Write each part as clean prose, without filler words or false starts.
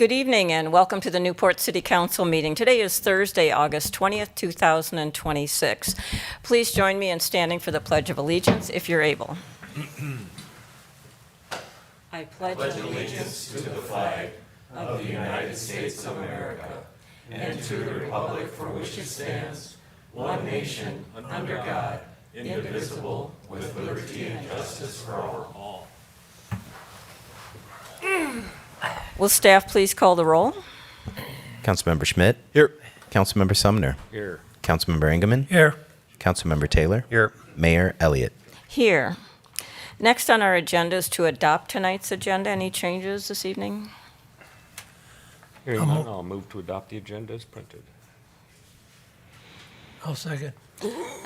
Good evening and welcome to the Newport City Council meeting. Today is Thursday, August 20th, 2026. Please join me in standing for the Pledge of Allegiance if you're able. I pledge allegiance to the flag of the United States of America and to the republic for which it stands, one nation, under God, indivisible, with liberty and justice for all. Will staff please call the roll? Councilmember Schmidt. Here. Councilmember Sumner. Here. Councilmember Engelmann. Here. Councilmember Taylor. Here. Mayor Elliott. Here. Next on our agenda is to adopt tonight's agenda. Any changes this evening? Hearing none, I'll move to adopt the agenda as printed. I'll second.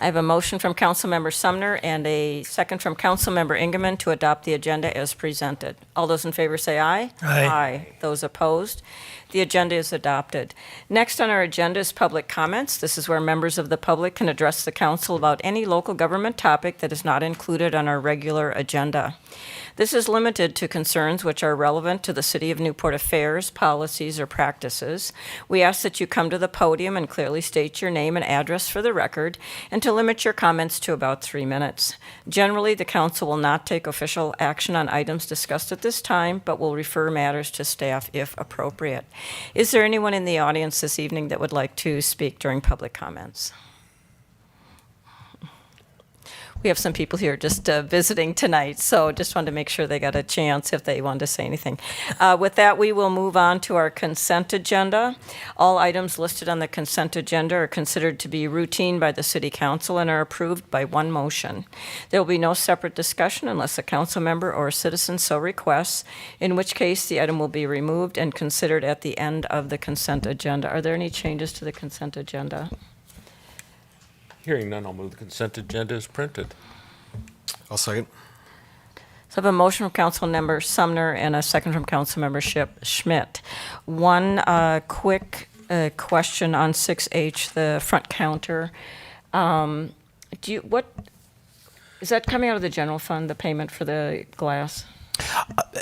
I have a motion from Councilmember Sumner and a second from Councilmember Engelmann to adopt the agenda as presented. All those in favor say aye. Aye. Aye. Those opposed? The agenda is adopted. Next on our agenda is public comments. This is where members of the public can address the council about any local government topic that is not included on our regular agenda. This is limited to concerns which are relevant to the City of Newport affairs, policies, or practices. We ask that you come to the podium and clearly state your name and address for the record, and to limit your comments to about 3 minutes. Generally, the council will not take official action on items discussed at this time, but will refer matters to staff if appropriate. Is there anyone in the audience this evening that would like to speak during public comments? We have some people here just visiting tonight, so just wanted to make sure they got a chance if they wanted to say anything. With that, we will move on to our consent agenda. All items listed on the consent agenda are considered to be routine by the City Council and are approved by one motion. There will be no separate discussion unless a council member or a citizen so requests, in which case the item will be removed and considered at the end of the consent agenda. Are there any changes to the consent agenda? Hearing none, I'll move the consent agenda as printed. I'll second. So I have a motion from Councilmember Sumner and a second from Councilmember Schmidt. One quick question on 6H, the front counter. What is that coming out of the general fund, the payment for the glass?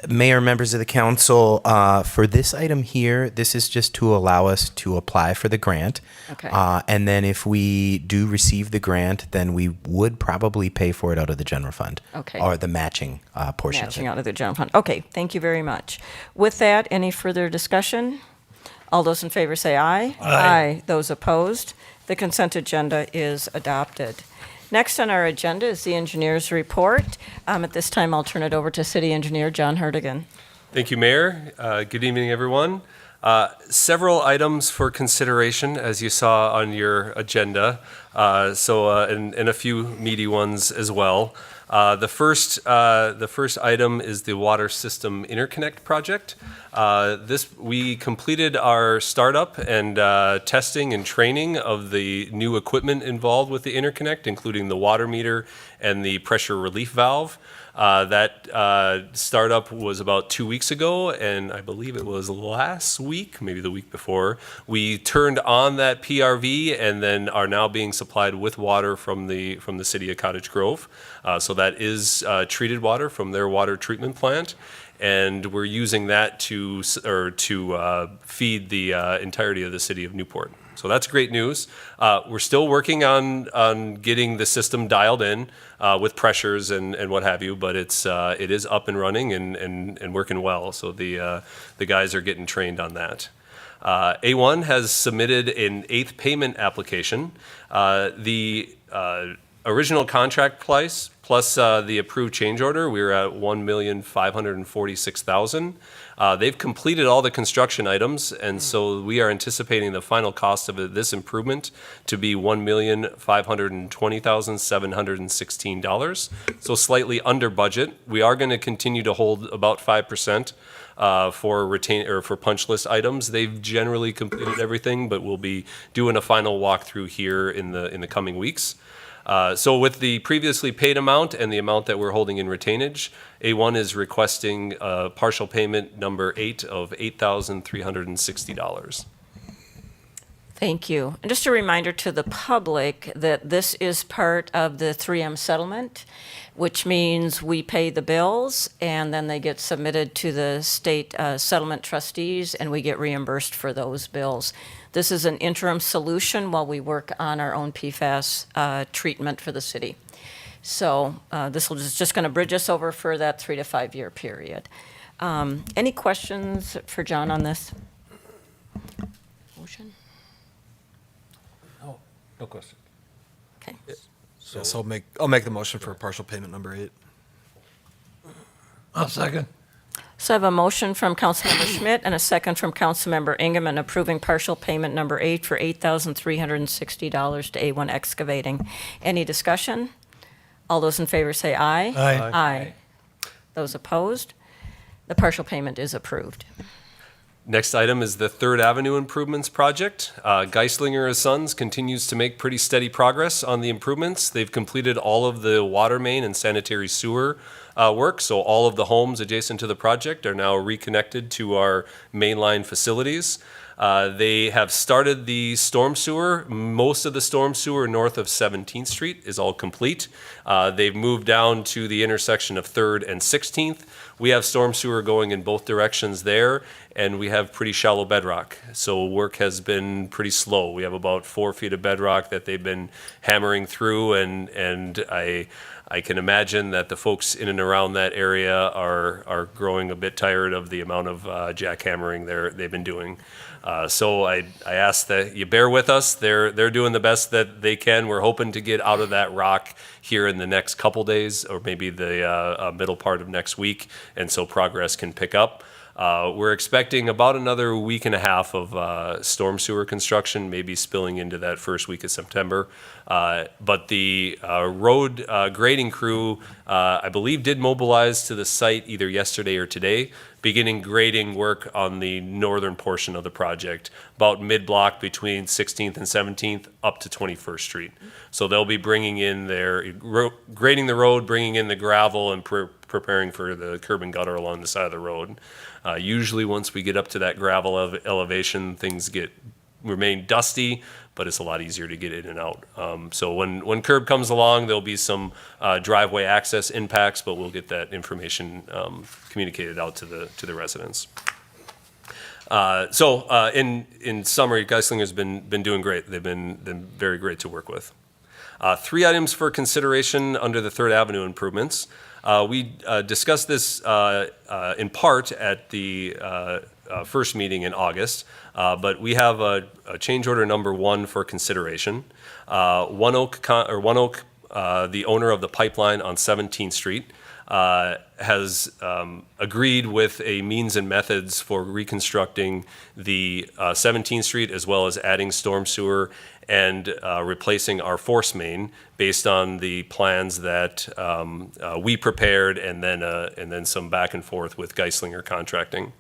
Mayor, members of the council, for this item here, this is just to allow us to apply for the grant. Okay. And then if we do receive the grant, then we would probably pay for it out of the general fund. Okay. Or the matching portion Matching of it. out of the general fund. Okay, thank you very much. With that, any further discussion? All those in favor say aye. Aye. Those opposed? The consent agenda is adopted. Next on our agenda is the engineer's report. At this time, I'll turn it over to City Engineer John Hertigan. Thank you, Mayor. Good evening, everyone. Several items for consideration, as you saw on your agenda, and a few meaty ones as well. The first item is the water system interconnect project. We completed our startup and testing and training of the new equipment involved with the interconnect, including the water meter and the pressure relief valve. That startup was about 2 weeks ago, and I believe it was last week, maybe the week before, we turned on that PRV and then are now being supplied with water from the city of Cottage Grove. So that is treated water from their water treatment plant, and we're using that to feed the entirety of the city of Newport. So that's great news. We're still working on getting the system dialed in with pressures and what have you, but it is up and running and working well. So the guys are getting trained on that. A1 has submitted an 8th payment application. The original contract price plus the approved change order, we were at $1,546,000. They've completed all the construction items, and so we are anticipating the final cost of this improvement to be $1,520,716. So slightly under budget. We are going to continue to hold about 5% for punch list items. They've generally completed everything, but we'll be doing a final walkthrough here in the coming weeks. So with the previously paid amount and the amount that we're holding in retainage, A1 is requesting partial payment number 8 of $8,360. Thank you. And just a reminder to the public that this is part of the 3M settlement, which means we pay the bills and then they get submitted to the state settlement trustees and we get reimbursed for those bills. This is an interim solution while we work on our own PFAS treatment for the city. So this will just going to bridge us over for that 3 to 5 year period. Any questions for John on this? Motion? No question. Okay. Yes, I'll make the motion for partial payment number 8. I'll second. So I have a motion from Councilmember Schmidt and a second from Councilmember Ingeman approving partial payment number 8 for $8,360 to A1 Excavating. Any discussion? All those in favor say aye. Aye. Aye. Those opposed? The partial payment is approved. Next item is the Third Avenue Improvements Project. Geislinger & Sons continues to make pretty steady progress on the improvements. They've completed all of the water main and sanitary sewer work, so all of the homes adjacent to the project are now reconnected to our mainline facilities. They have started the storm sewer. Most of the storm sewer north of 17th Street is all complete. They've moved down to the intersection of 3rd and 16th. We have storm sewer going in both directions there, and we have pretty shallow bedrock. So work has been pretty slow. We have about 4 feet of bedrock that they've been hammering through, and I can imagine that the folks in and around that area are growing a bit tired of the amount of jackhammering they've been doing. So I ask that you bear with us. They're doing the best that they can. We're hoping to get out of that rock here in the next couple days, or maybe the middle part of next week, and so progress can pick up. We're expecting about another week and a half of storm sewer construction, maybe spilling into that first week of September. But the road grading crew, I believe, did mobilize to the site either yesterday or today, beginning grading work on the northern portion of the project, about mid-block between 16th and 17th up to 21st Street. So they'll be bringing in grading the road, bringing in the gravel, and preparing for the curb and gutter along the side of the road. Usually once we get up to that gravel elevation, things remain dusty, but it's a lot easier to get in and out. So when curb comes along, there'll be some driveway access impacts, but we'll get that information communicated out to the residents. So in summary, Geislinger's been doing great. They've been very great to work with. 3 items for consideration under the Third Avenue improvements. We discussed this in part at the first meeting in August, but we have a change order number 1 for consideration. One Oak, the owner of the pipeline on 17th Street, has agreed with a means and methods for reconstructing the 17th Street, as well as adding storm sewer and replacing our force main based on the plans that we prepared, and then some back and forth with Geislinger Contracting.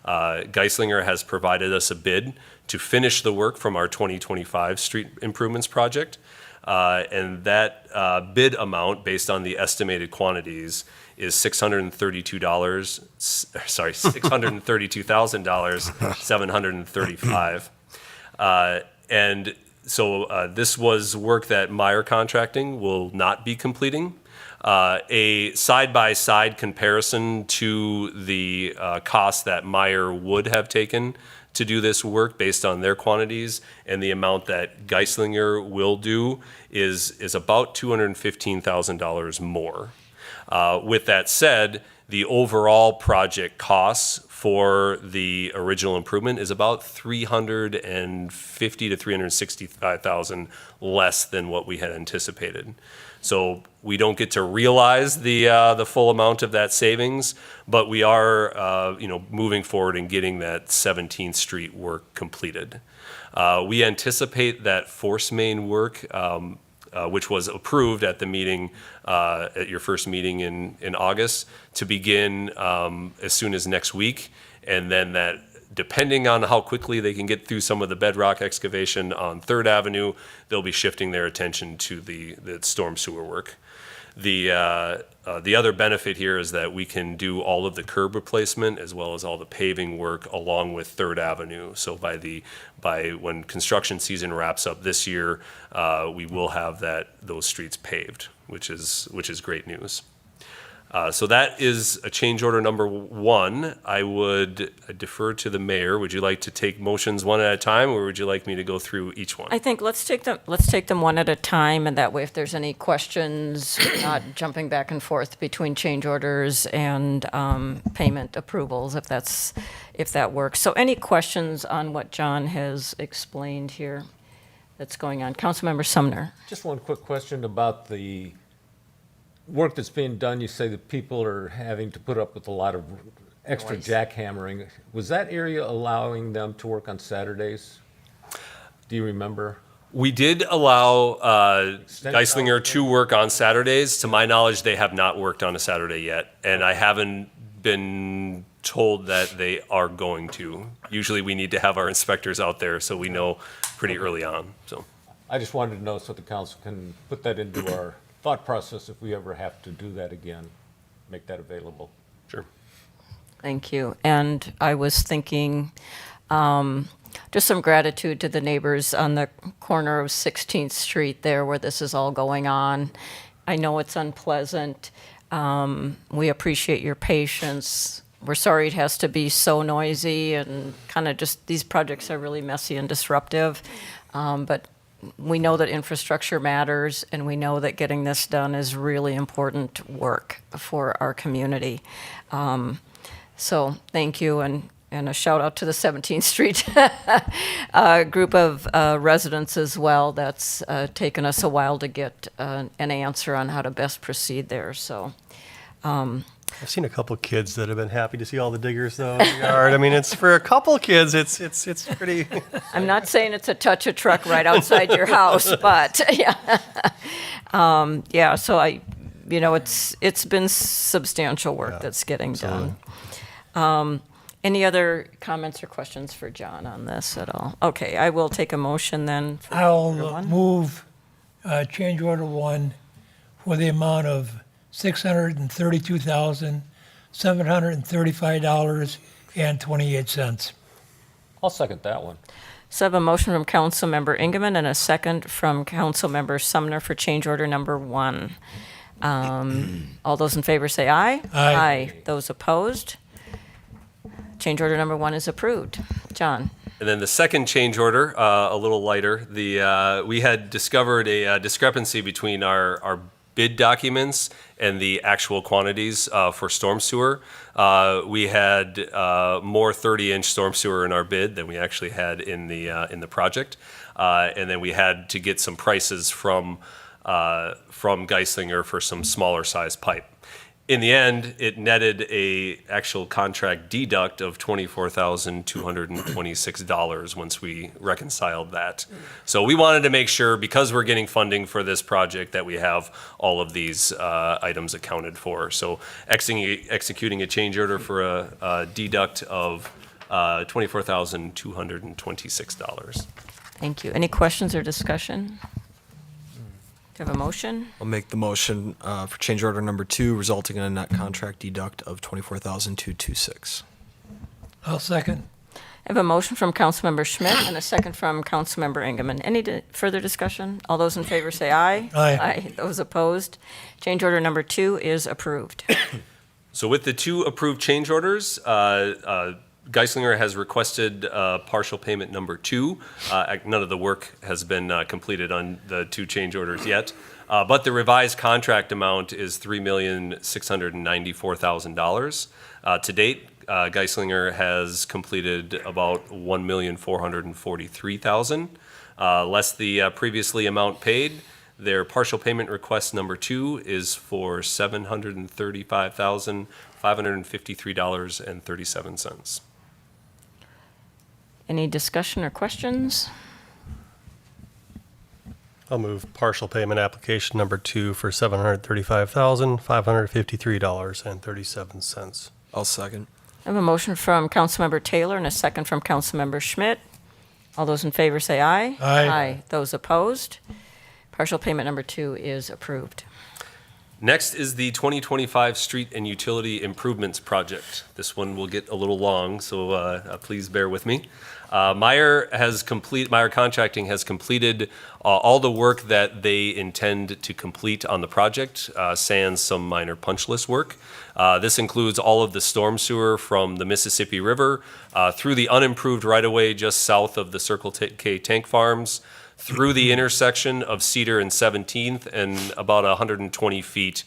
Geislinger has provided us a bid to finish the work from our 2025 street improvements project. And that bid amount, based on the estimated quantities, is $632,735. And so this was work that Meyer Contracting will not be completing. A side-by-side comparison to the cost that Meyer would have taken to do this work based on their quantities and the amount that Geislinger will do is about $215,000 more. With that said, the overall project costs for the original improvement is about $350,000 to $365,000 less than what we had anticipated. So we don't get to realize the full amount of that savings, but we are moving forward and getting that 17th Street work completed. We anticipate that force main work, which was approved at the meeting, at your first meeting in August, to begin as soon as next week, and then that, depending on how quickly they can get through some of the bedrock excavation on 3rd Avenue, they'll be shifting their attention to the storm sewer work. The other benefit here is that we can do all of the curb replacement as well as all the paving work along with Third Avenue. So by when construction season wraps up this year, we will have those streets paved, which is great news. So that is a change order number 1. I would defer to the mayor. Would you like to take motions one at a time, or would you like me to go through each one? I think let's take them one at a time, and that way if there's any questions, we're not jumping back and forth between change orders and payment approvals, if that works. So any questions on what John has explained here that's going on? Councilmember Sumner. Just one quick question about the work that's being done. You say that people are having to put up with a lot of extra jackhammering. Was that area allowing them to work on Saturdays? Do you remember? We did allow Geislinger to work on Saturdays. To my knowledge, they have not worked on a Saturday yet, and I haven't been told that they are going to. Usually we need to have our inspectors out there, so we know pretty early on. So I just wanted to know so the council can put that into our thought process if we ever have to do that again, make that available. sure. Thank you. And I was thinking, just some gratitude to the neighbors on the corner of 16th Street there where this is all going on. I know it's unpleasant. We appreciate your patience. We're sorry it has to be so noisy and kind of just, these projects are really messy and disruptive. But we know that infrastructure matters, and we know that getting this done is really important work for our community. So thank you, and a shout out to the 17th Street group of residents as well. That's taken us a while to get an answer on how to best proceed there. So I've seen a couple kids that have been happy to see all the diggers though in the yard. I mean, it's for a couple kids, it's pretty. I'm not saying it's a touch a truck right outside your house, but yeah. Yeah, so it's been substantial work that's getting done. Any other comments or questions for John on this at all? Okay, I will take a motion then. I'll one. move change order 1 for the amount of $632,735.28. I'll second that one. So I have a motion from Councilmember Ingeman and a second from Councilmember Sumner for change order number 1. All those in favor say aye. Aye. Those opposed? Change order number 1 is approved. John? And then the second change order, a little lighter. We had discovered a discrepancy between our bid documents and the actual quantities for storm sewer. We had more 30-inch storm sewer in our bid than we actually had in the project, and then we had to get some prices from Geislinger for some smaller size pipe. In the end, it netted a actual contract deduct of $24,226 once we reconciled that. So we wanted to make sure, because we're getting funding for this project, that we have all of these items accounted for. So executing a change order for a deduct of $24,226. Thank you. Any questions or discussion? Do you have a motion? I'll make the motion for change order number 2, resulting in a net contract deduct of $24,226. I'll second. I have a motion from Councilmember Schmidt and a second from Councilmember Ingeman. Any further discussion? All those in favor say aye. Aye. Those opposed? Change order number 2 is approved. So with the 2 approved change orders, Geislinger has requested partial payment number 2. None of the work has been completed on the 2 change orders yet, but the revised contract amount is $3,694,000. To date, Geislinger has completed about $1,443,000, less the previously amount paid. Their partial payment request number 2 is for $735,553.37. Any discussion or questions? I'll move partial payment application number 2 for $735,553.37. I'll second. I have a motion from Councilmember Taylor and a second from Councilmember Schmidt. All those in favor say aye. Aye. Those opposed? Partial payment number 2 is approved. Next is the 2025 Street and Utility Improvements Project. This one will get a little long, so please bear with me. Meyer Contracting has completed all the work that they intend to complete on the project, sans some minor punch list work. This includes all of the storm sewer from the Mississippi River through the unimproved right-of-way just south of the Circle K Tank Farms, through the intersection of Cedar and 17th, and about 120 feet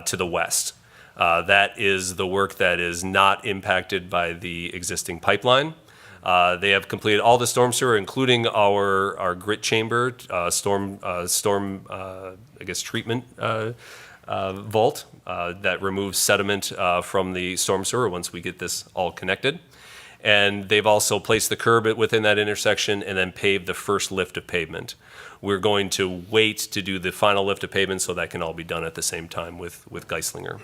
to the west. That is the work that is not impacted by the existing pipeline. They have completed all the storm sewer, including our grit chamber, storm treatment vault that removes sediment from the storm sewer once we get this all connected. And they've also placed the curb within that intersection and then paved the first lift of pavement. We're going to wait to do the final lift of pavement so that can all be done at the same time with Geislinger.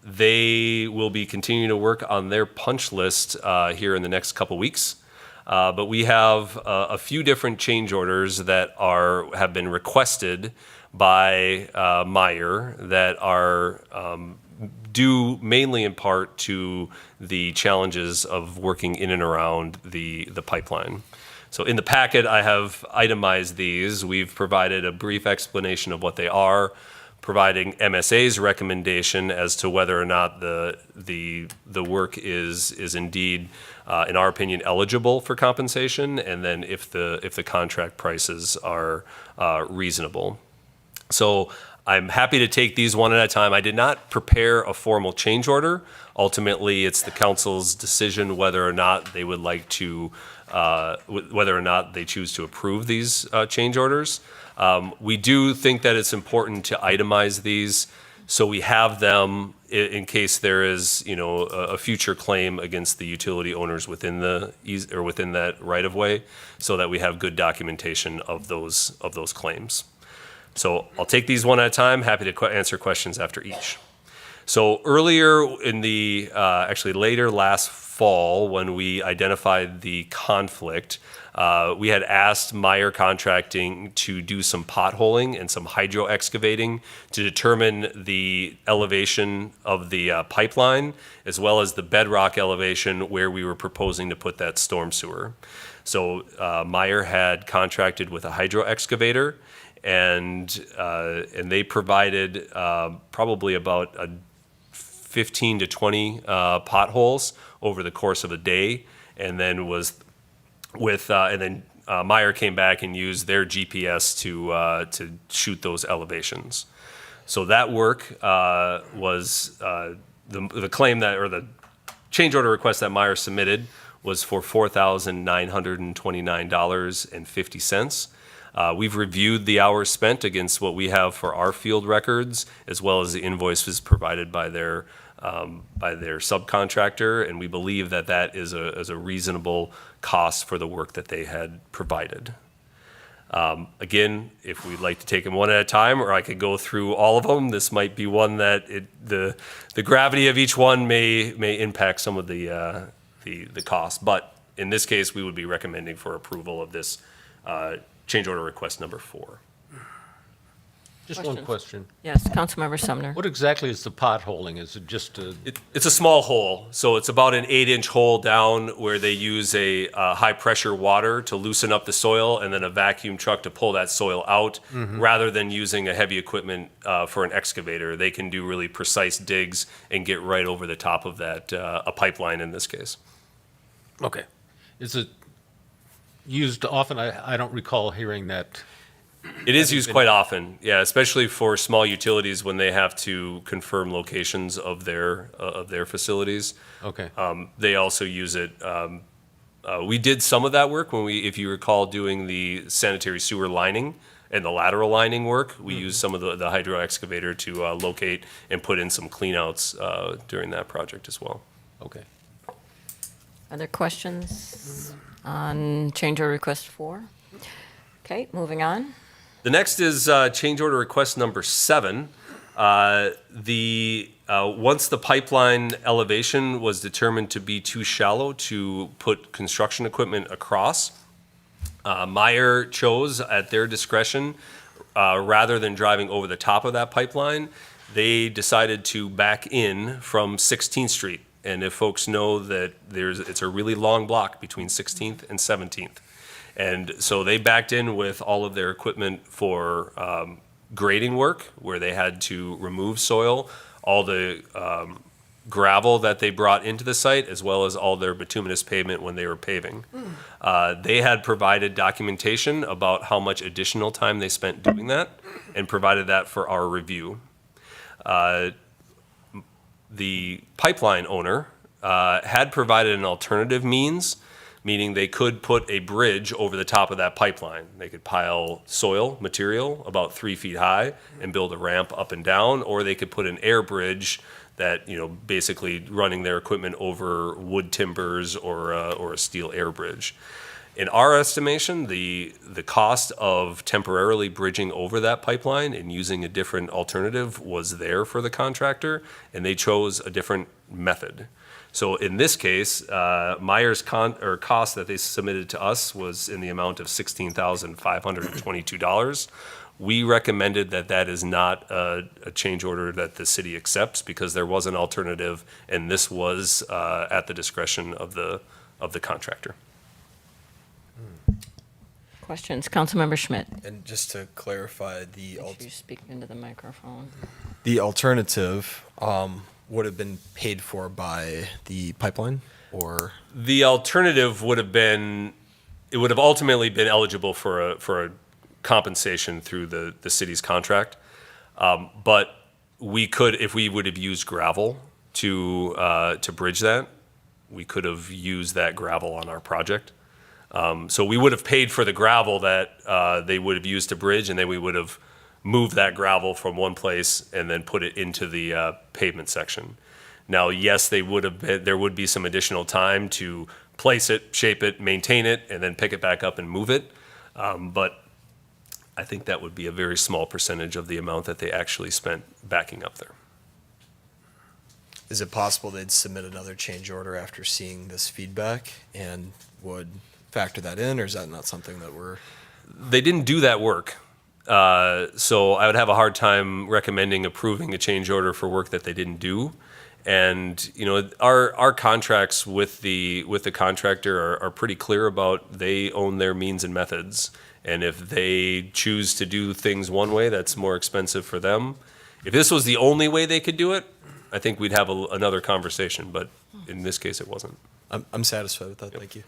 They will be continuing to work on their punch list here in the next couple weeks. But we have a few different change orders that have been requested by Meyer that are due mainly in part to the challenges of working in and around the pipeline. So in the packet, I have itemized these. We've provided a brief explanation of what they are, providing MSA's recommendation as to whether or not the work is indeed, in our opinion, eligible for compensation, and then if the contract prices are reasonable. So I'm happy to take these one at a time. I did not prepare a formal change order. Ultimately, it's the council's decision whether or not they would like to, whether or not they choose to approve these change orders. We do think that it's important to itemize these so we have them in case there is, a future claim against the utility owners within within that right of way, so that we have good documentation of those claims. So I'll take these one at a time. Happy to answer questions after each. So earlier in actually later last fall, when we identified the conflict, we had asked Meyer Contracting to do some potholing and some hydro excavating to determine the elevation of the pipeline, as well as the bedrock elevation where we were proposing to put that storm sewer. So Meyer had contracted with a hydro excavator, and they provided probably about 15 to 20 potholes over the course of a day, and then Meyer came back and used their GPS to shoot those elevations. So that work was the claim that, or the change order request that Meyer submitted was for $4,929.50. We've reviewed the hours spent against what we have for our field records, as well as the invoices provided by their subcontractor, and we believe that is a reasonable cost for the work that they had provided. Again, if we'd like to take them one at a time, or I could go through all of them, this might be one that the gravity of each one may impact some of the cost. But in this case, we would be recommending for approval of this change order request number 4. Just one question. Yes, Councilmember Sumner. What exactly is the potholing? Is it just a, It's a small hole, so it's about an 8-inch hole down where they use a high-pressure water to loosen up the soil, and then a vacuum truck to pull that soil out, rather than using a heavy equipment for an excavator. They can do really precise digs and get right over the top of that, a pipeline in this case. okay. Is it used often? I don't recall hearing that. It is used quite often, yeah, especially for small utilities when they have to confirm locations of their facilities. Okay. They also use it. We did some of that work when if you recall, doing the sanitary sewer lining and the lateral lining work. We used some of the hydro excavator to locate and put in some cleanouts during that project as well. Okay. Other questions on change order request 4? Okay, moving on. The next is change order request number 7. Once the pipeline elevation was determined to be too shallow to put construction equipment across, Meyer chose at their discretion, rather than driving over the top of that pipeline, they decided to back in from 16th Street. And if folks know that it's a really long block between 16th and 17th. And so they backed in with all of their equipment for grading work, where they had to remove soil, all the gravel that they brought into the site, as well as all their bituminous pavement when they were paving. They had provided documentation about how much additional time they spent doing that and provided that for our review. The pipeline owner had provided an alternative means, meaning they could put a bridge over the top of that pipeline. They could pile soil material about 3 feet high and build a ramp up and down, or they could put an air bridge that, basically running their equipment over wood timbers or a steel air bridge. In our estimation, the cost of temporarily bridging over that pipeline and using a different alternative was there for the contractor, and they chose a different method. So in this case, Meyer's cost that they submitted to us was in the amount of $16,522. We recommended that is not a change order that the city accepts, because there was an alternative, and this was at the discretion of the contractor. Questions? Councilmember Schmidt. And just to clarify, Make sure you speak into the microphone. the alternative would have been paid for by the pipeline, or? The alternative would have ultimately been eligible for a compensation through the city's contract. But we could, if we would have used gravel to bridge that, we could have used that gravel on our project. So we would have paid for the gravel that they would have used to bridge, and then we would have moved that gravel from one place and then put it into the pavement section. Now, yes, there would be some additional time to place it, shape it, maintain it, and then pick it back up and move it. But I think that would be a very small percentage of the amount that they actually spent backing up there. Is it possible they'd submit another change order after seeing this feedback and would factor that in, or is that not something that we're? They didn't do that work. So I would have a hard time recommending approving a change order for work that they didn't do. And, our contracts with the contractor are pretty clear about they own their means and methods. And if they choose to do things one way, that's more expensive for them. If this was the only way they could do it, I think we'd have another conversation. But in this case, it wasn't. I'm satisfied with that. Thank you.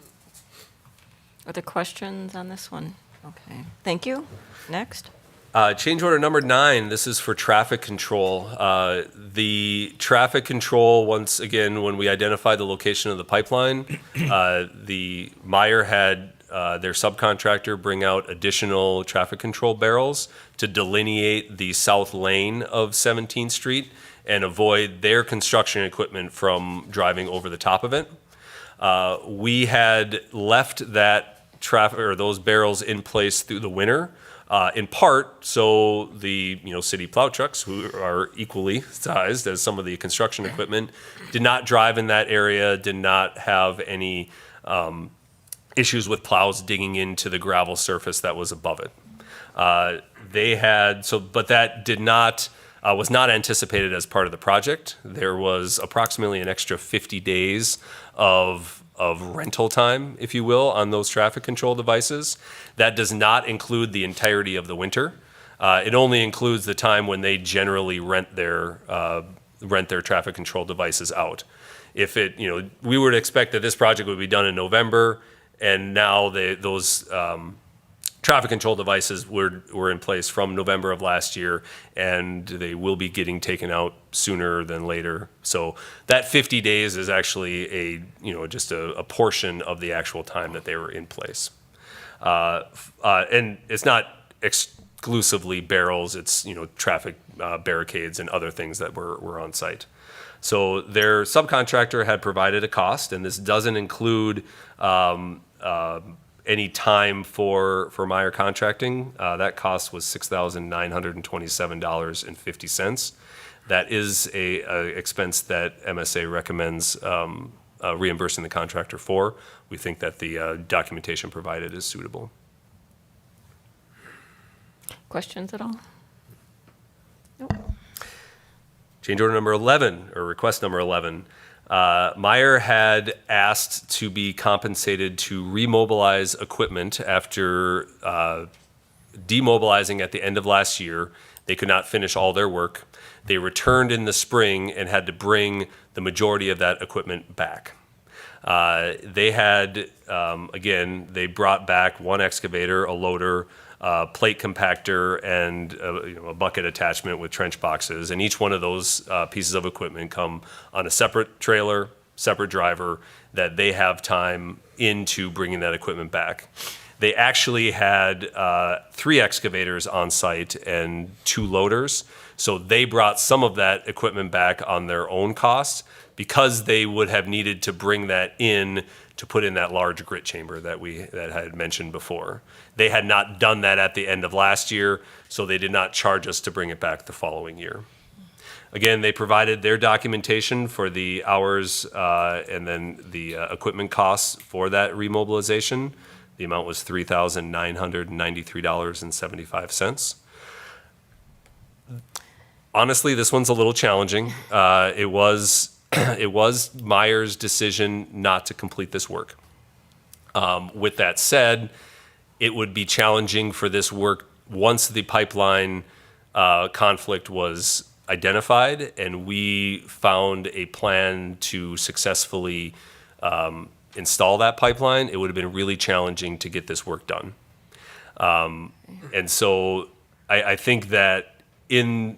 Other questions on this one? Okay, thank you. Next. Change order number 9, this is for traffic control. The traffic control, once again, when we identified the location of the pipeline, the Meyer had their subcontractor bring out additional traffic control barrels to delineate the south lane of 17th Street and avoid their construction equipment from driving over the top of it. We had left that traffic or those barrels in place through the winter, in part so the city plow trucks, who are equally sized as some of the construction equipment, did not drive in that area, did not have any issues with plows digging into the gravel surface that was above it. But that did not was not anticipated as part of the project. There was approximately an extra 50 days of rental time, if you will, on those traffic control devices. That does not include the entirety of the winter. It only includes the time when they generally rent their traffic control devices out. If we would expect that this project would be done in November, and now those traffic control devices were in place from November of last year, and they will be getting taken out sooner than later. So that 50 days is actually just a portion of the actual time that they were in place. And it's not exclusively barrels, it's traffic barricades and other things that were on site. So their subcontractor had provided a cost, and this doesn't include any time for Meyer contracting. That cost was $6,927.50. That is a expense that MSA recommends reimbursing the contractor for. We think that the documentation provided is suitable. Questions at all? Nope. Change order number 11, or request number 11. Meyer had asked to be compensated to remobilize equipment after demobilizing at the end of last year. They could not finish all their work. They returned in the spring and had to bring the majority of that equipment back. They had, again, they brought back one excavator, a loader, plate compactor, and a bucket attachment with trench boxes. And each one of those pieces of equipment come on a separate trailer, separate driver, that they have time into bringing that equipment back. They actually had 3 excavators on site and 2 loaders. So they brought some of that equipment back on their own cost because they would have needed to bring that in to put in that large grit chamber that I had mentioned before. They had not done that at the end of last year, so they did not charge us to bring it back the following year. Again, they provided their documentation for the hours and then the equipment costs for that remobilization. The amount was $3,993.75. Honestly, this one's a little challenging. It was Meyer's decision not to complete this work. With that said, it would be challenging for this work once the pipeline conflict was identified and we found a plan to successfully install that pipeline. It would have been really challenging to get this work done. And so I think that to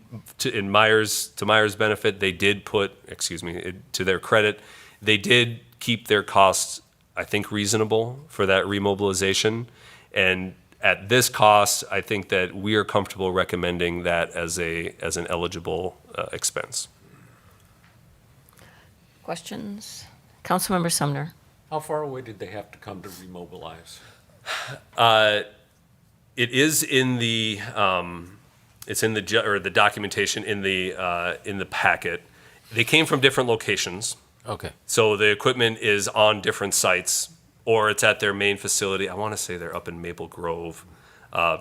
Meyer's benefit, they did to their credit, they did keep their costs, I think, reasonable for that remobilization. And at this cost, I think that we are comfortable recommending that as an eligible expense. Questions? Councilmember Sumner. How far away did they have to come to remobilize? It is in the the documentation in the packet. They came from different locations. Okay. So the equipment is on different sites, or it's at their main facility. I want to say they're up in Maple Grove.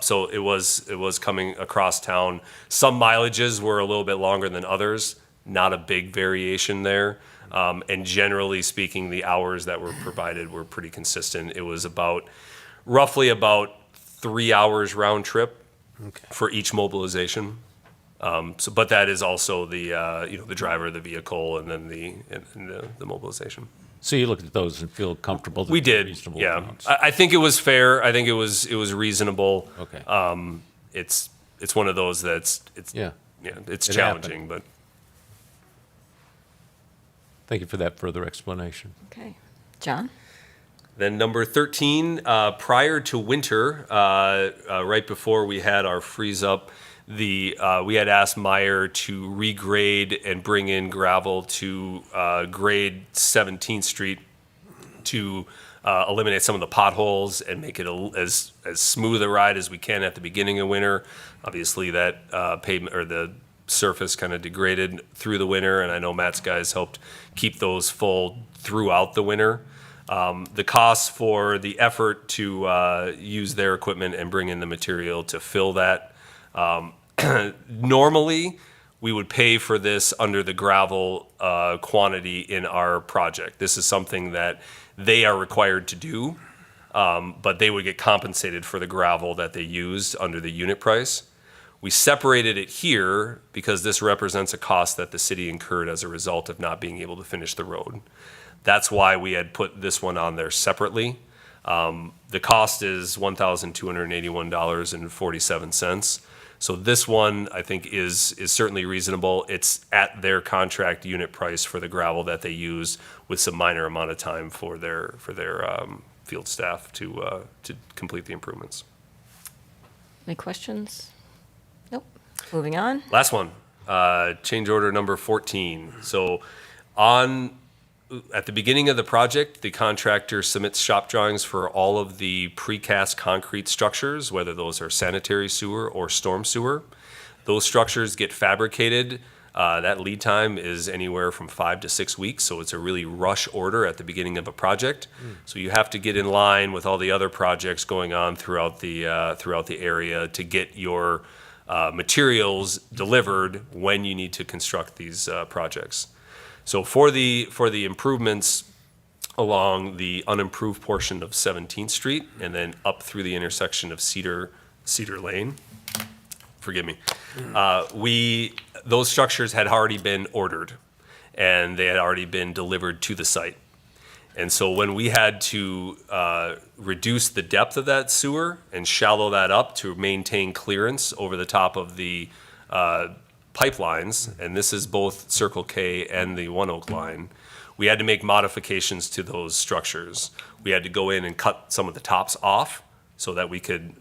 So it was coming across town. Some mileages were a little bit longer than others. Not a big variation there. And generally speaking, the hours that were provided were pretty consistent. It was roughly about 3 hours round trip for each mobilization. But that is also the driver of the vehicle and then the mobilization. So you looked at those and feel comfortable that We they're did, reasonable yeah. amounts? I think it was fair. I think it was reasonable. Okay. It's one of those it's Yeah. it's It challenging, but Thank you for that further explanation. Okay. John? then number 13, prior to winter, right before we had our freeze up, we had asked Meyer to regrade and bring in gravel to grade 17th Street to eliminate some of the potholes and make it as smooth a ride as we can at the beginning of winter. Obviously, that pavement or the surface kind of degraded through the winter, and I know Matt's guys helped keep those full throughout the winter. The costs for the effort to use their equipment and bring in the material to fill that, normally we would pay for this under the gravel quantity in our project. This is something that they are required to do, but they would get compensated for the gravel that they used under the unit price. We separated it here because this represents a cost that the city incurred as a result of not being able to finish the road. That's why we had put this one on there separately. The cost is $1,281.47. So this one, I think, is certainly reasonable. It's at their contract unit price for the gravel that they use, with some minor amount of time for their field staff to complete the improvements. Any questions? Nope. Moving on. Last one, change order number 14. So at the beginning of the project, the contractor submits shop drawings for all of the precast concrete structures, whether those are sanitary sewer or storm sewer. Those structures get fabricated That lead time is anywhere from 5 to 6 weeks, so it's a really rush order at the beginning of a project. So you have to get in line with all the other projects going on throughout the area to get your materials delivered when you need to construct these projects. So for the improvements along the unimproved portion of 17th Street and then up through the intersection of Cedar Lane, forgive me, those structures had already been ordered and they had already been delivered to the site. And so when we had to reduce the depth of that sewer and shallow that up to maintain clearance over the top of the pipelines, and this is both Circle K and the One Oak line, we had to make modifications to those structures. We had to go in and cut some of the tops off so that we could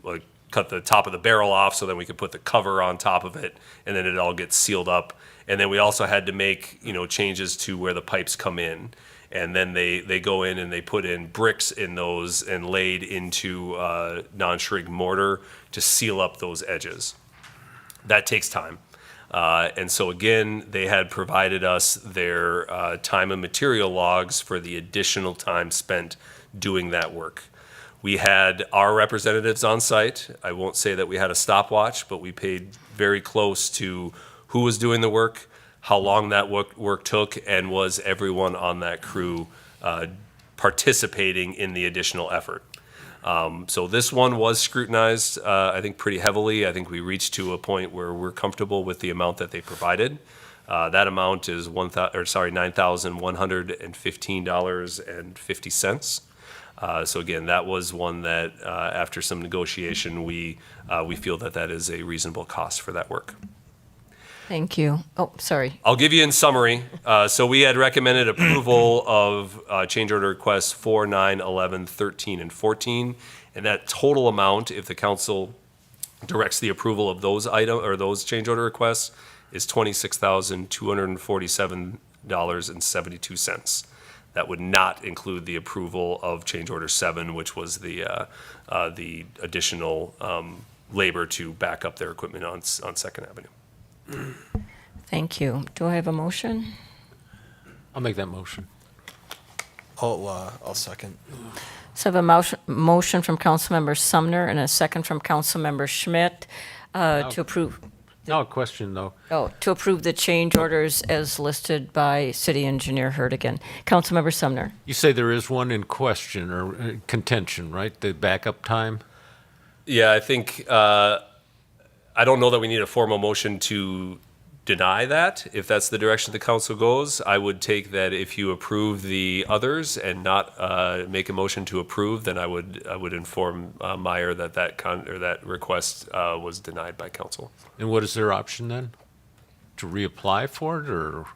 cut the top of the barrel off so then we could put the cover on top of it, and then it all gets sealed up. And then we also had to make, changes to where the pipes come in. And then they go in and they put in bricks in those and laid into non-shrink mortar to seal up those edges. That takes time. And so again, they had provided us their time and material logs for the additional time spent doing that work. We had our representatives on site. I won't say that we had a stopwatch, but we paid very close to who was doing the work, how long that work took, and was everyone on that crew participating in the additional effort. So this one was scrutinized, I think, pretty heavily. I think we reached to a point where we're comfortable with the amount that they provided. That amount is $9,115.50. So again, that was one that, after some negotiation, we feel that is a reasonable cost for that work. Thank you. Oh, sorry. I'll give you in summary. So we had recommended approval of change order requests 4, 9, 11, 13, and 14. And that total amount, if the council directs the approval of those those change order requests, is $26,247.72. That would not include the approval of change order 7, which was the additional labor to back up their equipment on Second Avenue. Thank you. Do I have a motion? I'll make that motion. I'll second. So I have a motion from Councilmember Sumner and a second from Councilmember Schmidt to approve. Now a question, though. To approve the change orders as listed by City Engineer Hertigan. Councilmember Sumner. You say there is one in question or contention, right? The backup time? Yeah, I think, I don't know that we need a formal motion to deny that. If that's the direction the council goes, I would take that if you approve the others and not make a motion to approve, then I would inform Meyer that request was denied by council. And what is their option then? To reapply for it, or?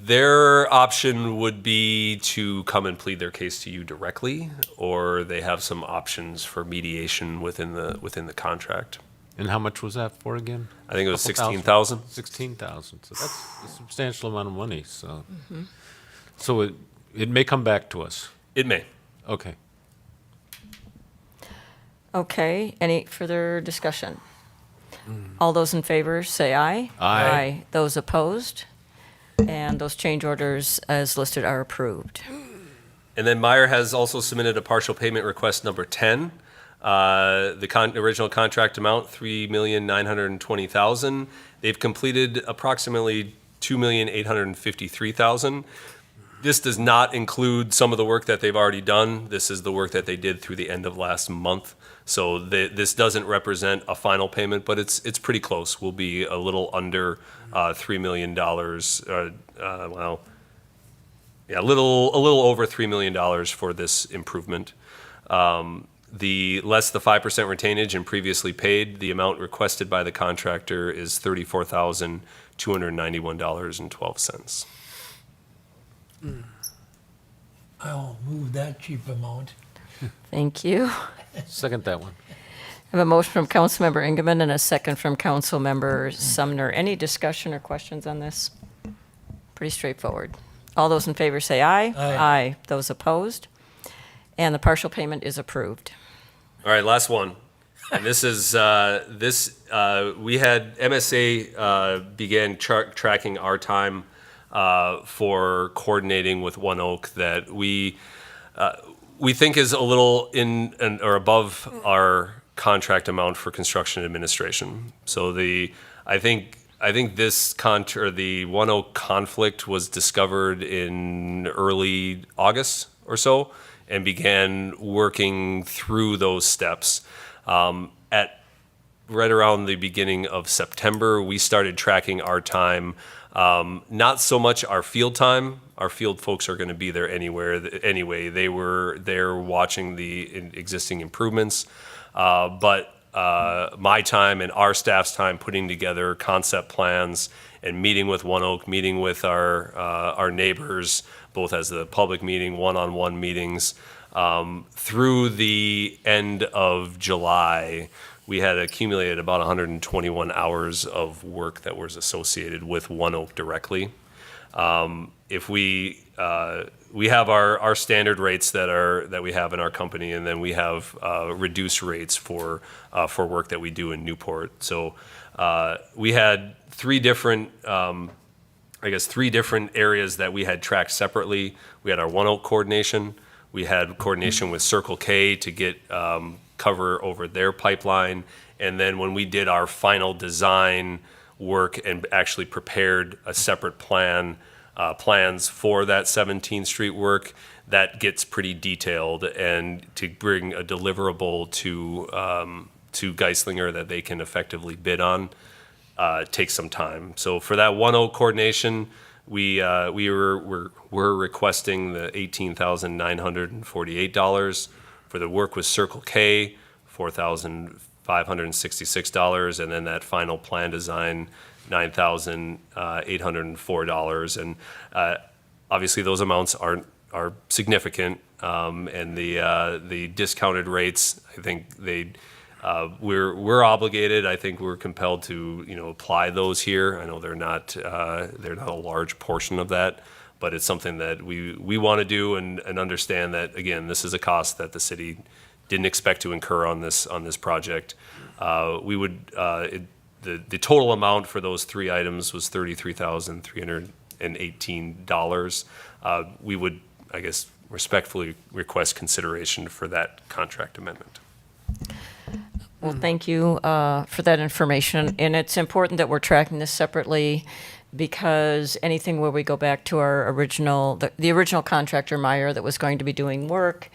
Their option would be to come and plead their case to you directly, or they have some options for mediation within the contract. And how much was that for again? I think it was Couple $16,000. $16,000. So that's a substantial amount of money. So, so it may come back to us. It may. Okay. Okay, any further discussion? All those in favor, say aye. Aye. Those opposed? And those change orders as listed are approved. And then Meyer has also submitted a partial payment request number 10. The original contract amount, $3,920,000. They've completed approximately $2,853,000. This does not include some of the work that they've already done. This is the work that they did through the end of last month. So this doesn't represent a final payment, but it's pretty close. We'll be a little under $3 million. A little over $3 million for this improvement. The less the 5% retainage and previously paid, the amount requested by the contractor is $34,291.12. I'll move that cheap amount. Thank you. Second that one. I have a motion from Councilmember Engelmann and a second from Councilmember Sumner. Any discussion or questions on this? Pretty straightforward. All those in favor say aye. Aye. Those opposed? And the partial payment is approved. All right, last one. And this is, we had MSA began tracking our time for coordinating with One Oak that we think is a little or above our contract amount for construction administration. So I think this the One Oak conflict was discovered in early August or so, and began working through those steps. At right around the beginning of September, we started tracking our time. Not so much our field time. Our field folks are going to be there anyway. They were there watching the existing improvements. But my time and our staff's time putting together concept plans and meeting with One Oak, meeting with our neighbors, both as the public meeting, one-on-one meetings. Through the end of July, we had accumulated about 121 hours of work that was associated with One Oak directly. If we have our standard rates that we have in our company, and then we have reduced rates for work that we do in Newport. So we had three different areas that we had tracked separately. We had our One Oak coordination. We had coordination with Circle K to get cover over their pipeline. And then when we did our final design work and actually prepared a separate plans for that 17th Street work, that gets pretty detailed. And to bring a deliverable to Geislinger that they can effectively bid on takes some time. So for that One Oak coordination, we were requesting the $18,948. For the work with Circle K, $4,566, and then that final plan design, $9,804. And obviously those amounts are significant, and the discounted rates, I think we're obligated. I think we're compelled to apply those here. I know they're not a large portion of that, but it's something that we want to do and understand that, again, this is a cost that the city didn't expect to incur on this project. The total amount for those three items was $33,318. We would, I guess, respectfully request consideration for that contract amendment. Well, thank you for that information. And it's important that we're tracking this separately, because anything where we go back to our original, the original contractor, Meyer, that was going to be doing work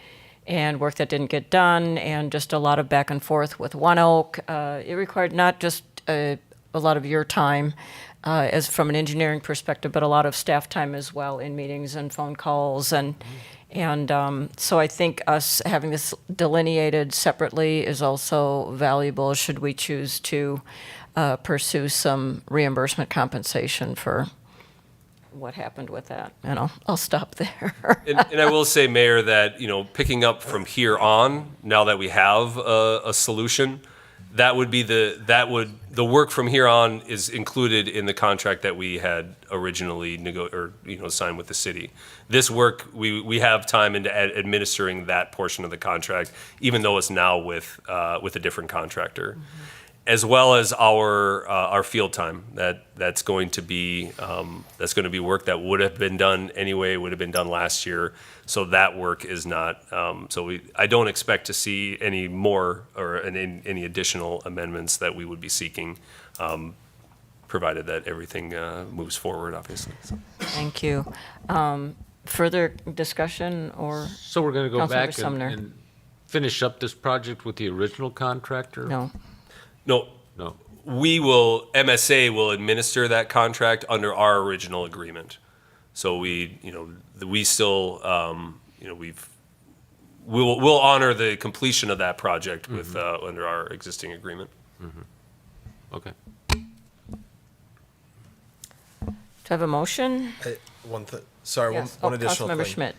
that didn't get done, and just a lot of back and forth with One Oak, it required not just a lot of your time as from an engineering perspective, but a lot of staff time as well in meetings and phone calls. And so I think us having this delineated separately is also valuable should we choose to pursue some reimbursement compensation for what happened with that. And I'll stop there. And I will say, Mayor, that picking up from here on, now that we have a solution, the work from here on is included in the contract that we had originally signed with the city. This work, we have time into administering that portion of the contract, even though it's now with a different contractor. Mm-hmm. As well as our field time. That's going to be work that would have been done anyway, would have been done last year. So that work is not. I don't expect to see any more or any additional amendments that we would be seeking, provided that everything moves forward, obviously. So. Thank you. Further discussion or? So we're going to go Councilmember back Sumner. and finish up this project with the original contractor? No. No, No. MSA will administer that contract under our original agreement. So we still, we'll honor the completion of that project with, under our existing agreement. Mm-hmm. Okay. Do I have a motion? Yes. One additional Councilmember thing. Schmidt.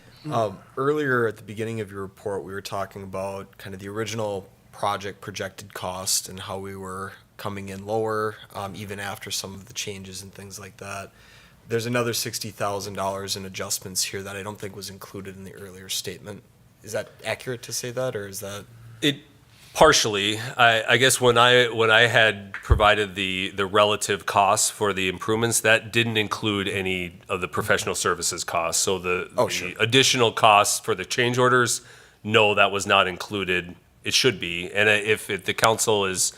Earlier at the beginning of your report, we were talking about kind of the original project projected cost and how we were coming in lower, even after some of the changes and things like that. There's another $60,000 in adjustments here that I don't think was included in the earlier statement. Is that accurate to say that, or is that? Partially, I guess when I had provided the relative costs for the improvements, that didn't include any of the professional services costs. So the additional costs for the change orders, no, that was not included. It should be, and if the council is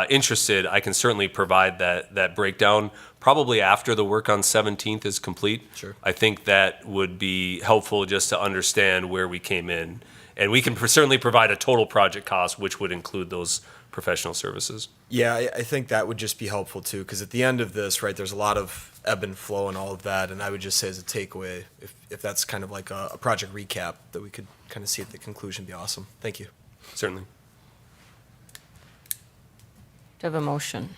interested, I can certainly provide that breakdown. Probably after the work on 17th is complete. Sure. I think that would be helpful just to understand where we came in. And we can certainly provide a total project cost, which would include those professional services. Yeah, I think that would just be helpful too, because at the end of this, right, there's a lot of ebb and flow and all of that, and I would just say as a takeaway, if that's kind of like a project recap that we could kind of see at the conclusion, be awesome. Thank you. Certainly. Do I have a motion?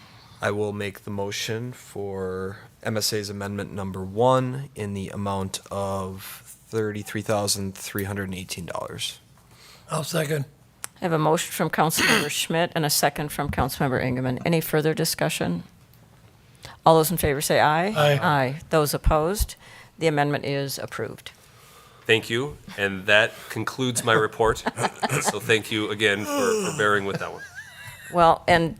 I will make the motion for MSA's amendment number 1 in the amount of $33,318. I'll second. I have a motion from Councilmember Schmidt and a second from Councilmember Engelmann. Any further discussion? All those in favor say aye. Aye. Aye. Those opposed? The amendment is approved. Thank you, and that concludes my report. So thank you again for bearing with that one. Well, and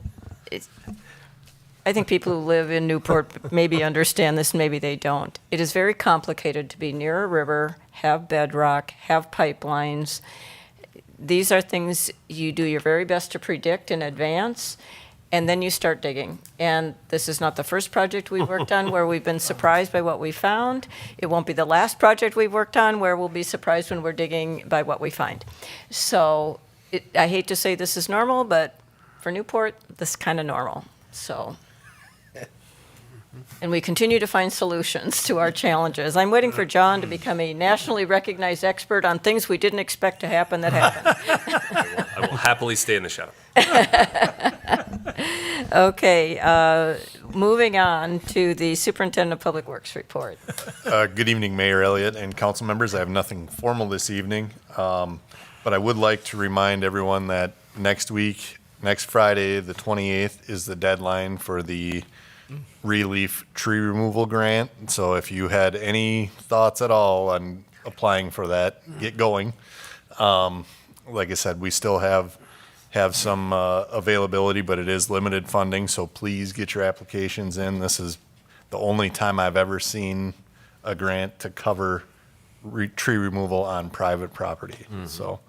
I think people who live in Newport maybe understand this, maybe they don't. It is very complicated to be near a river, have bedrock, have pipelines. These are things you do your very best to predict in advance, and then you start digging. And this is not the first project we've worked on where we've been surprised by what we found. It won't be the last project we've worked on where we'll be surprised when we're digging by what we find. So I hate to say this is normal, but for Newport, this is kind of normal. So, and we continue to find solutions to our challenges. I'm waiting for John to become a nationally recognized expert on things we didn't expect to happen that happened. I will happily stay in the shadow. Okay, moving on to the Superintendent of Public Works report. Good evening, Mayor Elliott and council members. I have nothing formal this evening, but I would like to remind everyone that next Friday, the 28th, is the deadline for the relief tree removal grant. So if you had any thoughts at all on applying for that, get going. Like I said, we still have some availability, but it is limited funding, so please get your applications in. This is the only time I've ever seen a grant to cover tree removal on private property. So,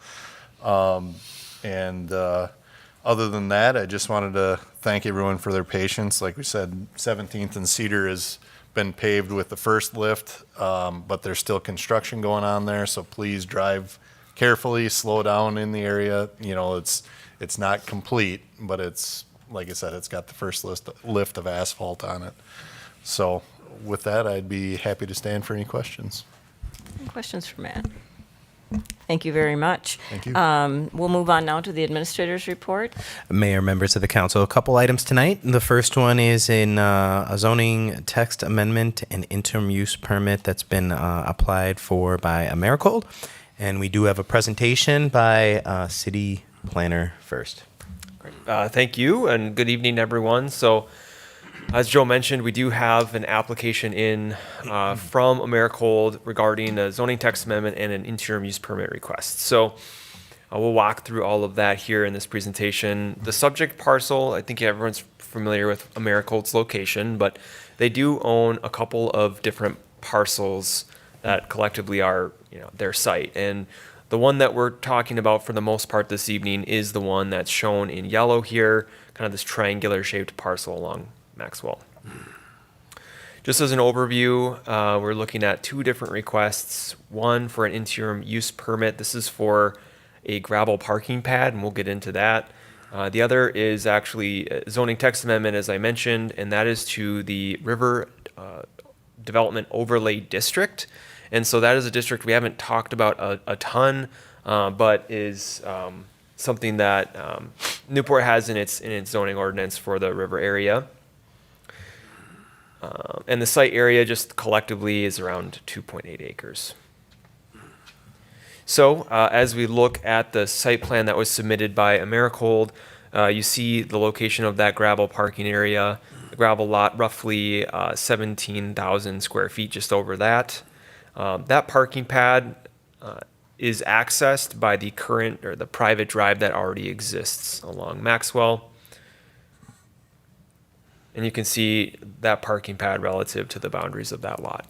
other than that, I just wanted to thank everyone for their patience. Like we said, 17th and Cedar has been paved with the first lift, but there's still construction going on there, so please drive carefully, slow down in the area. You know, it's not complete, but it's, like I said, it's got the first lift of asphalt on it. So with that, I'd be happy to stand for any questions. Any questions for Matt? Thank you very much. Thank you. We'll move on now to the administrator's report. Mayor, members of the council, a couple items tonight. The first one is in a zoning text amendment and interim use permit that's been applied for by Americold. And we do have a presentation by city planner first. Thank you, and good evening, everyone. So, as Joe mentioned, we do have an application in from Americold regarding a zoning text amendment and an interim use permit request. So, we'll walk through all of that here in this presentation. The subject parcel, I think everyone's familiar with Americold's location, but they do own a couple of different parcels that collectively are, their site. And the one that we're talking about for the most part this evening is the one that's shown in yellow here, kind of this triangular shaped parcel along Maxwell. Just as an overview, we're looking at two different requests. One for an interim use permit. This is for a gravel parking pad, and we'll get into that. The other is actually a zoning text amendment, as I mentioned, and that is to the River Development Overlay District. And so that is a district we haven't talked about a ton, but is something that Newport has in its zoning ordinance for the river area. And the site area just collectively is around 2.8 acres. So as we look at the site plan that was submitted by Americold, you see the location of that gravel parking area, the gravel lot, roughly 17,000 square feet, just over that. That parking pad is accessed by the current or the private drive that already exists along Maxwell. And you can see that parking pad relative to the boundaries of that lot.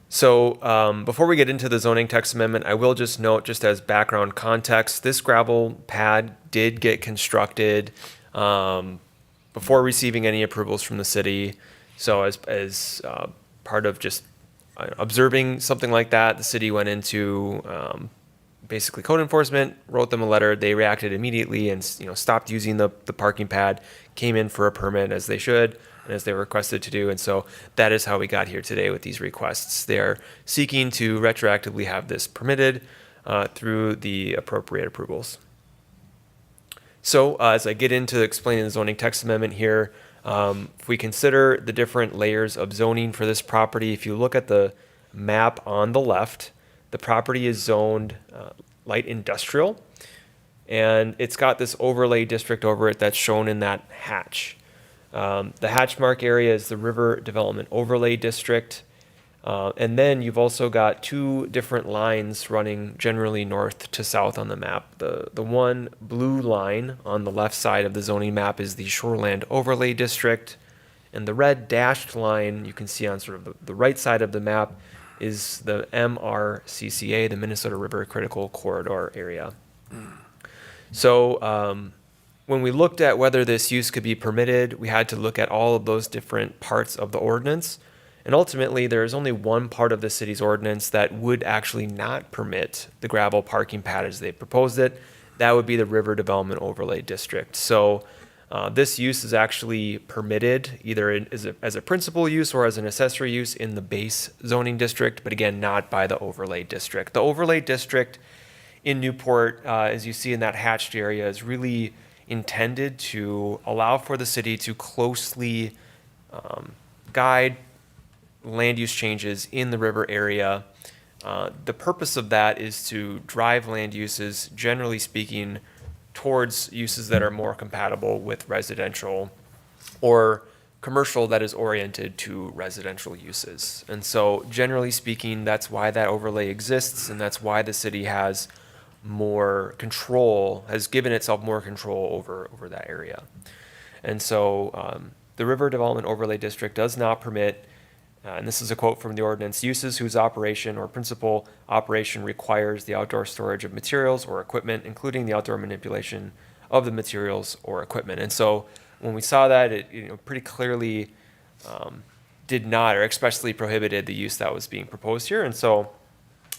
So before we get into the zoning text amendment, I will just note, just as background context, this gravel pad did get constructed before receiving any approvals from the city. So as part of just observing something like that, the city went into basically code enforcement, wrote them a letter. They reacted immediately and stopped using the parking pad, came in for a permit as they should and as they were requested to do. And so that is how we got here today with these requests. They are seeking to retroactively have this permitted through the appropriate approvals. So as I get into explaining the zoning text amendment here, if we consider the different layers of zoning for this property, if you look at the map on the left, the property is zoned light industrial, and it's got this overlay district over it that's shown in that hatch. The hatch mark area is the River Development Overlay District. And then you've also got two different lines running generally north to south on the map. The one blue line on the left side of the zoning map is the Shoreland Overlay District. And the red dashed line you can see on sort of the right side of the map is the MRCCA, the Minnesota River Critical Corridor area. So when we looked at whether this use could be permitted, we had to look at all of those different parts of the ordinance. And ultimately, there is only one part of the city's ordinance that would actually not permit the gravel parking pad as they proposed it. That would be the River Development Overlay District. So this use is actually permitted either as a principal use or as an accessory use in the base zoning district, but again, not by the overlay district. The overlay district in Newport, as you see in that hatched area, is really intended to allow for the city to closely guide land use changes in the river area. The purpose of that is to drive land uses, generally speaking, towards uses that are more compatible with residential or commercial that is oriented to residential uses. And so generally speaking, that's why that overlay exists, and that's why the city has more control, has given itself more control over that area. And so the River Development Overlay District does not permit, and this is a quote from the ordinance, uses whose operation or principal operation requires the outdoor storage of materials or equipment, including the outdoor manipulation of the materials or equipment. And so when we saw that, it pretty clearly did not or expressly prohibited the use that was being proposed here. And so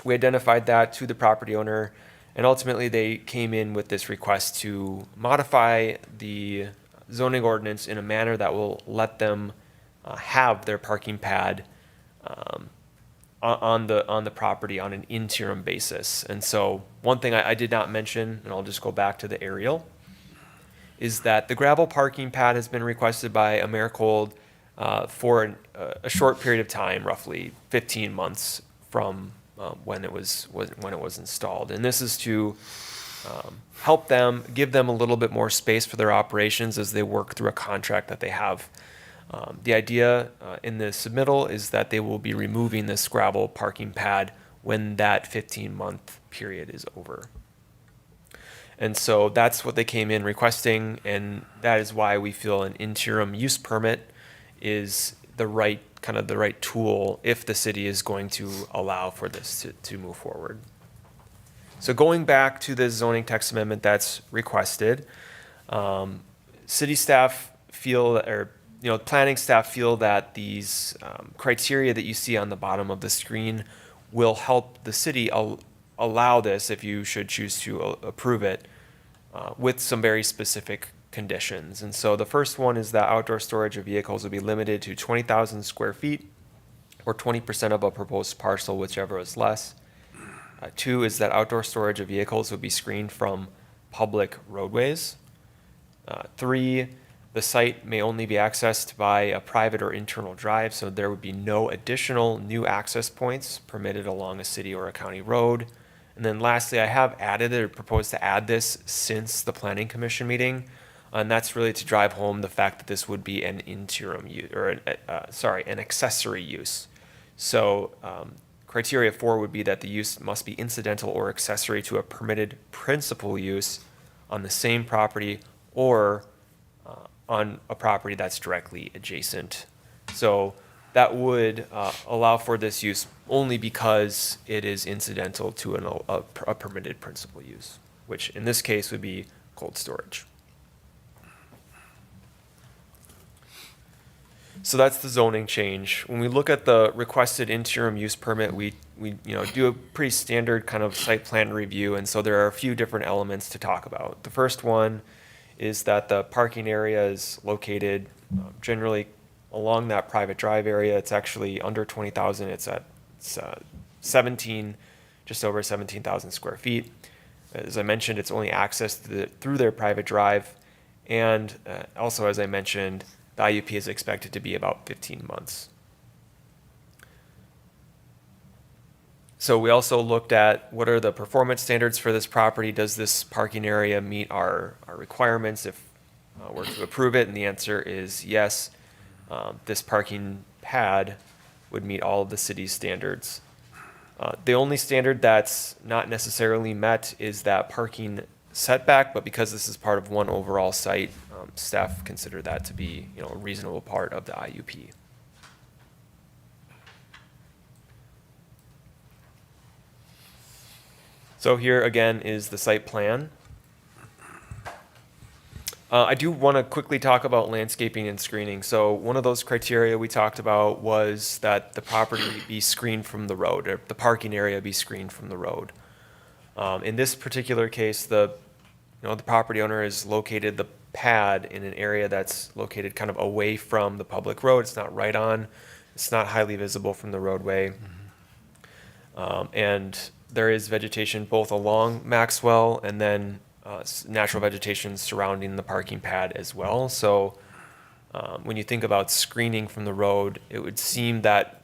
we identified that to the property owner, and ultimately they came in with this request to modify the zoning ordinance in a manner that will let them have their parking pad on the property on an interim basis. And so one thing I did not mention, and I'll just go back to the aerial, is that the gravel parking pad has been requested by Americold for a short period of time, roughly 15 months from when it was installed. And this is to help them, give them a little bit more space for their operations as they work through a contract that they have. The idea in the submittal is that they will be removing this gravel parking pad when that 15-month period is over. And so that's what they came in requesting, and that is why we feel an interim use permit is the right tool if the city is going to allow for this to move forward. So going back to the zoning text amendment that's requested, city staff feel, or planning staff feel that these criteria that you see on the bottom of the screen will help the city allow this, if you should choose to approve it, with some very specific conditions. And so the first one is that outdoor storage of vehicles will be limited to 20,000 square feet or 20% of a proposed parcel, whichever is less. Two is that outdoor storage of vehicles will be screened from public roadways. Three, the site may only be accessed by a private or internal drive, so there would be no additional new access points permitted along a city or a county road. And then lastly, I have added or proposed to add this since the Planning Commission meeting, and that's really to drive home the fact that this would be an interim use, or an accessory use. So criteria 4 would be that the use must be incidental or accessory to a permitted principal use on the same property or on a property that's directly adjacent. So that would allow for this use only because it is incidental to a permitted principal use, which in this case would be cold storage. So that's the zoning change. When we look at the requested interim use permit, we do a pretty standard kind of site plan review, and so there are a few different elements to talk about. The first one is that the parking area is located generally along that private drive area. It's actually under 20,000. It's 17, just over 17,000 square feet. As I mentioned, it's only accessed through their private drive, and also, as I mentioned, the IUP is expected to be about 15 months. So we also looked at what are the performance standards for this property. Does this parking area meet our requirements if we're to approve it? And the answer is yes. This parking pad would meet all of the city's standards. The only standard that's not necessarily met is that parking setback, but because this is part of one overall site, staff consider that to be a reasonable part of the IUP. So here again is the site plan. I do want to quickly talk about landscaping and screening. So one of those criteria we talked about was that the property be screened from the road, or the parking area be screened from the road. In this particular case, the property owner has located the pad in an area that's located kind of away from the public road. It's not right on. It's not highly visible from the roadway. And there is vegetation both along Maxwell and then natural vegetation surrounding the parking pad as well. So when you think about screening from the road, it would seem that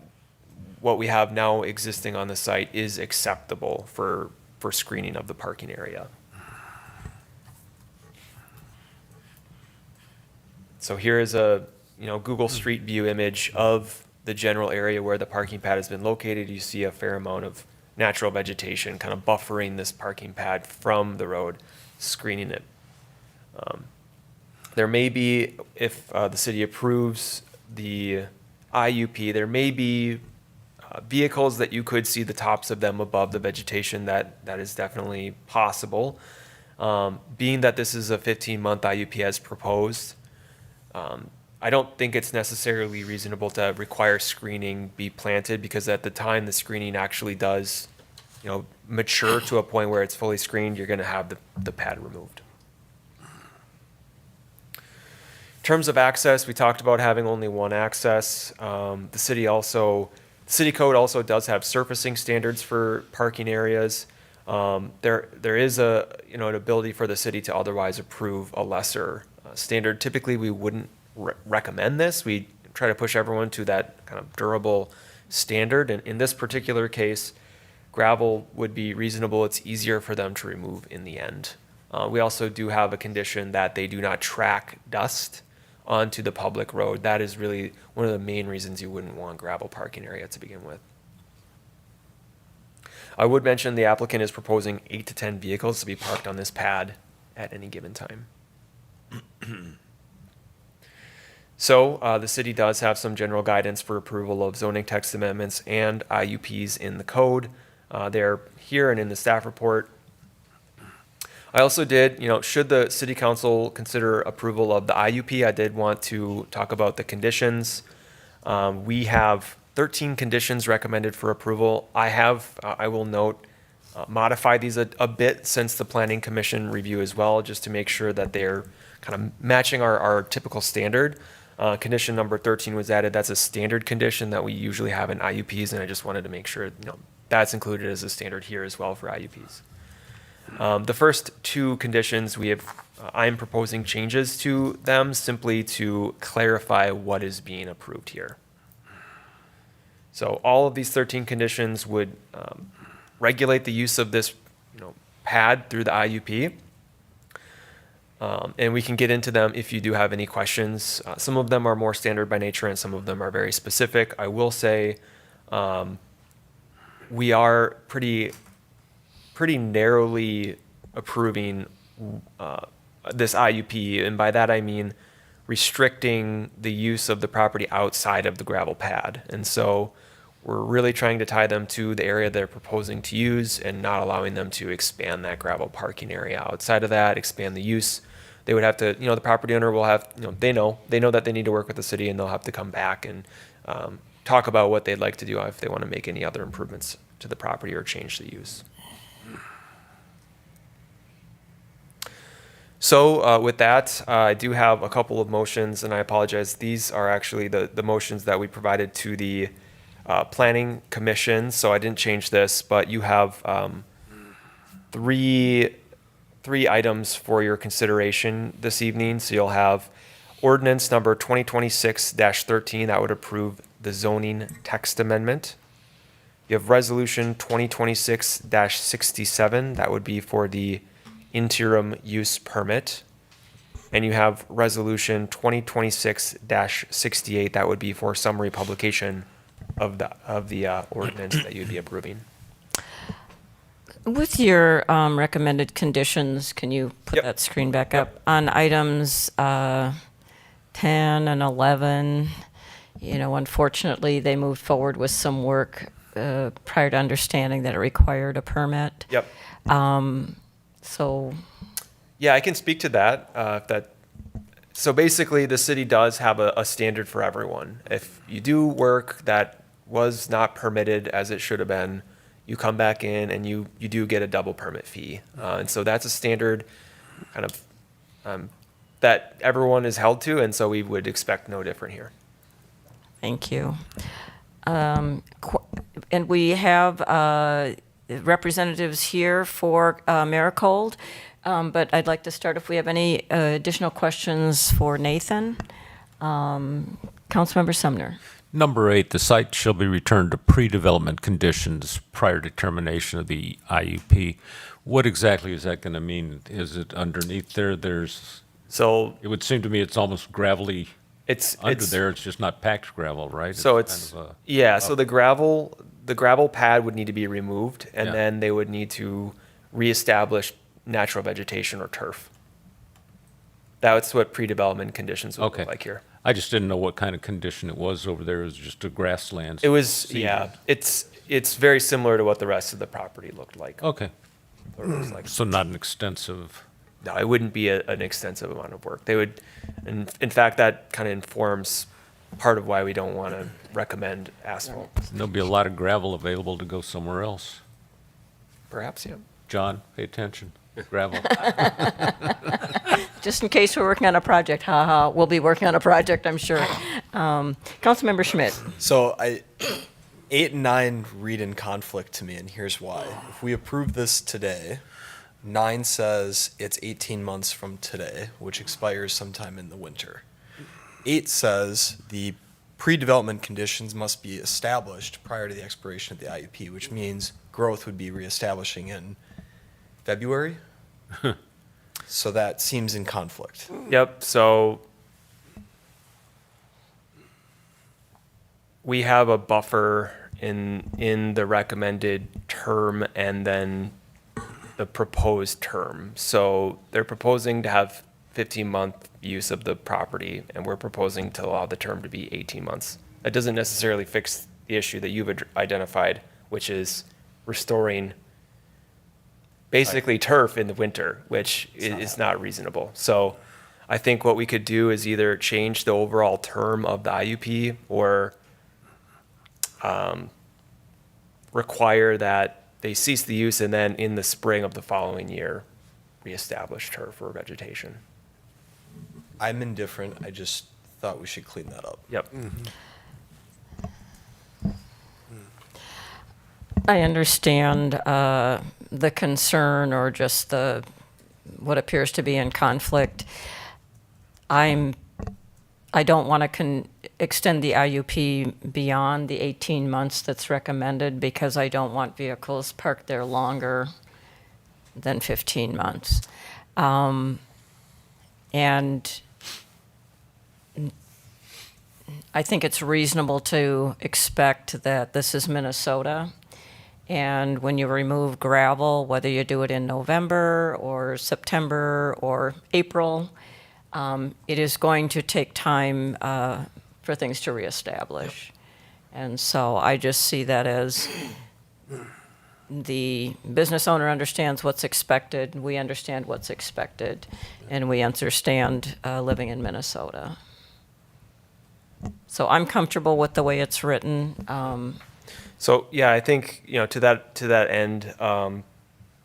what we have now existing on the site is acceptable for screening of the parking area. So here is a Google Street View image of the general area where the parking pad has been located. You see a fair amount of natural vegetation kind of buffering this parking pad from the road, screening it. There may be, if the city approves the IUP, there may be vehicles that you could see the tops of them above the vegetation. That is definitely possible. Being that this is a 15-month IUP as proposed, I don't think it's necessarily reasonable to require screening be planted, because at the time the screening actually does, mature to a point where it's fully screened, you're going to have the pad removed. In terms of access, we talked about having only one access. The city code also does have surfacing standards for parking areas. There is an ability for the city to otherwise approve a lesser standard. Typically, we wouldn't recommend this. We try to push everyone to that kind of durable standard. And in this particular case, gravel would be reasonable. It's easier for them to remove in the end. We also do have a condition that they do not track dust onto the public road. That is really one of the main reasons you wouldn't want gravel parking area to begin with. I would mention the applicant is proposing 8 to 10 vehicles to be parked on this pad at any given time. So the city does have some general guidance for approval of zoning text amendments and IUPs in the code. They're here and in the staff report. I also did, should the city council consider approval of the IUP, I did want to talk about the conditions. We have 13 conditions recommended for approval. I will note, modified these a bit since the Planning Commission review as well, just to make sure that they're kind of matching our typical standard. Condition number 13 was added. That's a standard condition that we usually have in IUPs, and I just wanted to make sure that's included as a standard here as well for IUPs. The first two conditions I'm proposing changes to them simply to clarify what is being approved here. So all of these 13 conditions would regulate the use of this pad through the IUP. And we can get into them if you do have any questions. Some of them are more standard by nature and some of them are very specific. I will say we are pretty narrowly approving this IUP, and by that I mean restricting the use of the property outside of the gravel pad. And so we're really trying to tie them to the area they're proposing to use and not allowing them to expand that gravel parking area outside of that, expand the use. They would have to, the property owner will have, they know that they need to work with the city, and they'll have to come back and talk about what they'd like to do if they want to make any other improvements to the property or change the use. So with that, I do have a couple of motions, and I apologize. These are actually the motions that we provided to the Planning Commission, so I didn't change this, but you have three items for your consideration this evening. So you'll have ordinance number 2026-13 that would approve the zoning text amendment. You have resolution 2026-67 that would be for the interim use permit. And you have resolution 2026-68 that would be for summary publication of the ordinance that you'd be approving. With your recommended conditions, can you put Yep. that screen back up? On items 10 and 11, unfortunately, they moved forward with some work prior to understanding that it required a permit. Yep. So, Yeah, I can speak to that. So basically, the city does have a standard for everyone. If you do work that was not permitted as it should have been, you come back in and you do get a double permit fee. And so that's a standard kind of that everyone is held to, and so we would expect no different here. thank you. And we have representatives here for Maricold, but I'd like to start if we have any additional questions for Nathan. Councilmember Sumner. Number 8, the site shall be returned to pre-development conditions prior to termination of the IUP. What exactly is that going to mean? Is it underneath there? So It would seem to me it's almost gravelly it's under there. It's just not packed gravel, right? So it's kind of so the gravel pad would need to be removed, and Yeah. then they would need to reestablish natural vegetation or turf. That's what pre-development conditions would Okay. look like here. I just didn't know what kind of condition it was over there. It was just a grassland. It was seeded. it's very similar to what the rest of the property looked like. Okay, Or looks like. so not an extensive. No, it wouldn't be an extensive amount of work. They would, and in fact, that kind of informs part of why we don't want to recommend asphalt. There'll be a lot of gravel available to go somewhere else. Perhaps, yeah. John, pay attention. Gravel. Just in case we're working on a project, we'll be working on a project, I'm sure. Councilmember Schmidt. So 8 and 9 read in conflict to me, and here's why. If we approve this today, 9 says it's 18 months from today, which expires sometime in the winter. 8 says the pre-development conditions must be established prior to the expiration of the IUP, which means growth would be reestablishing in February. So that seems in conflict. Yep, so we have a buffer in the recommended term and then the proposed term. So they're proposing to have 15-month use of the property, and we're proposing to allow the term to be 18 months. That doesn't necessarily fix the issue that you've identified, which is restoring basically turf in the winter, which is not reasonable. So I think what we could do is either change the overall term of the IUP or require that they cease the use and then in the spring of the following year, reestablish turf or vegetation. I'm indifferent. I just thought we should clean that up. Yep. I understand the concern or just what appears to be in conflict. I don't want to extend the IUP beyond the 18 months that's recommended because I don't want vehicles parked there longer than 15 months. And I think it's reasonable to expect that this is Minnesota And when you remove gravel, whether you do it in November or September or April, it is going to take time for things to reestablish. And so I just see that as the business owner understands what's expected, we understand what's expected, and we understand living in Minnesota. So I'm comfortable with the way it's written. So yeah, I think, to that end,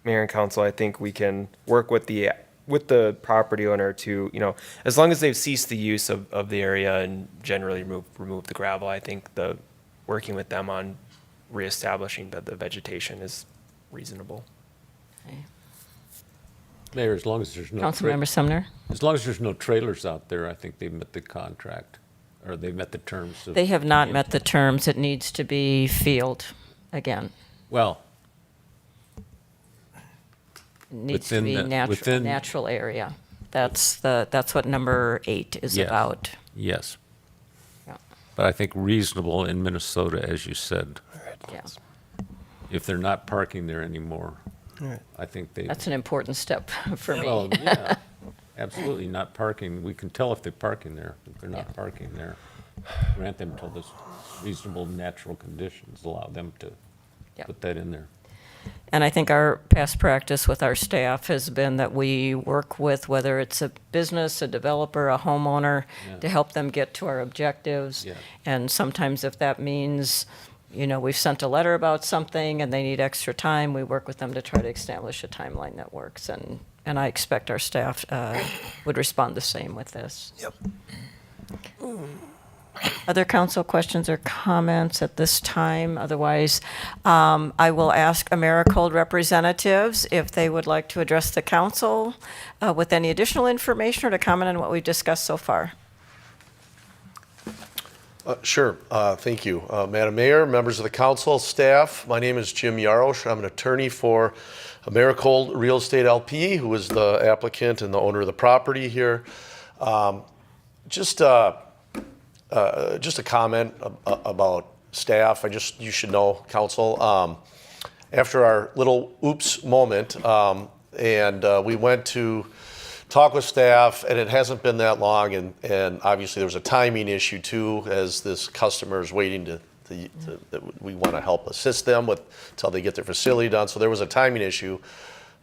Mayor and Council, I think we can work with the property owner to, as long as they've ceased the use of the area and generally remove the gravel, I think working with them on reestablishing the vegetation is reasonable. Mayor, as long as there's no. Councilmember Sumner? As long as there's no trailers out there, I think they've met the contract, or they've met the terms of. They have not met the terms. It needs to be field again. Well, It needs to Within be the- within- natural area. That's what number 8 is Yes. about. yes. Yeah. But I think reasonable in Minnesota, as you said. Yeah. If they're not parking there anymore, I think they. That's an important step for me. Well, yeah, absolutely, not parking. We can tell if they're parking there. If they're not parking there, grant them till there's reasonable natural conditions, allow them to Yeah. put that in there. And I think our past practice with our staff has been that we work with, whether it's a business, a developer, a homeowner, Yeah. to help them get to our objectives. Yeah. And sometimes if that means, we've sent a letter about something and they need extra time, we work with them to try to establish a timeline that works. And I expect our staff would respond the same with this. Yep. Other council questions or comments at this time? Otherwise, I will ask AmeriCold representatives if they would like to address the council with any additional information or to comment on what we've discussed so far. Sure. Thank you. Madam Mayor, members of the council, staff, my name is Jim Yarosh. I'm an attorney for AmeriCold Real Estate LP, who is the applicant and the owner of the property here. Just a comment about staff. You should know, council. After our little oops moment, we went to talk with staff, and it hasn't been that long, and obviously there was a timing issue too, as this customer is waiting that we want to help assist them with until they get their facility done. So there was a timing issue,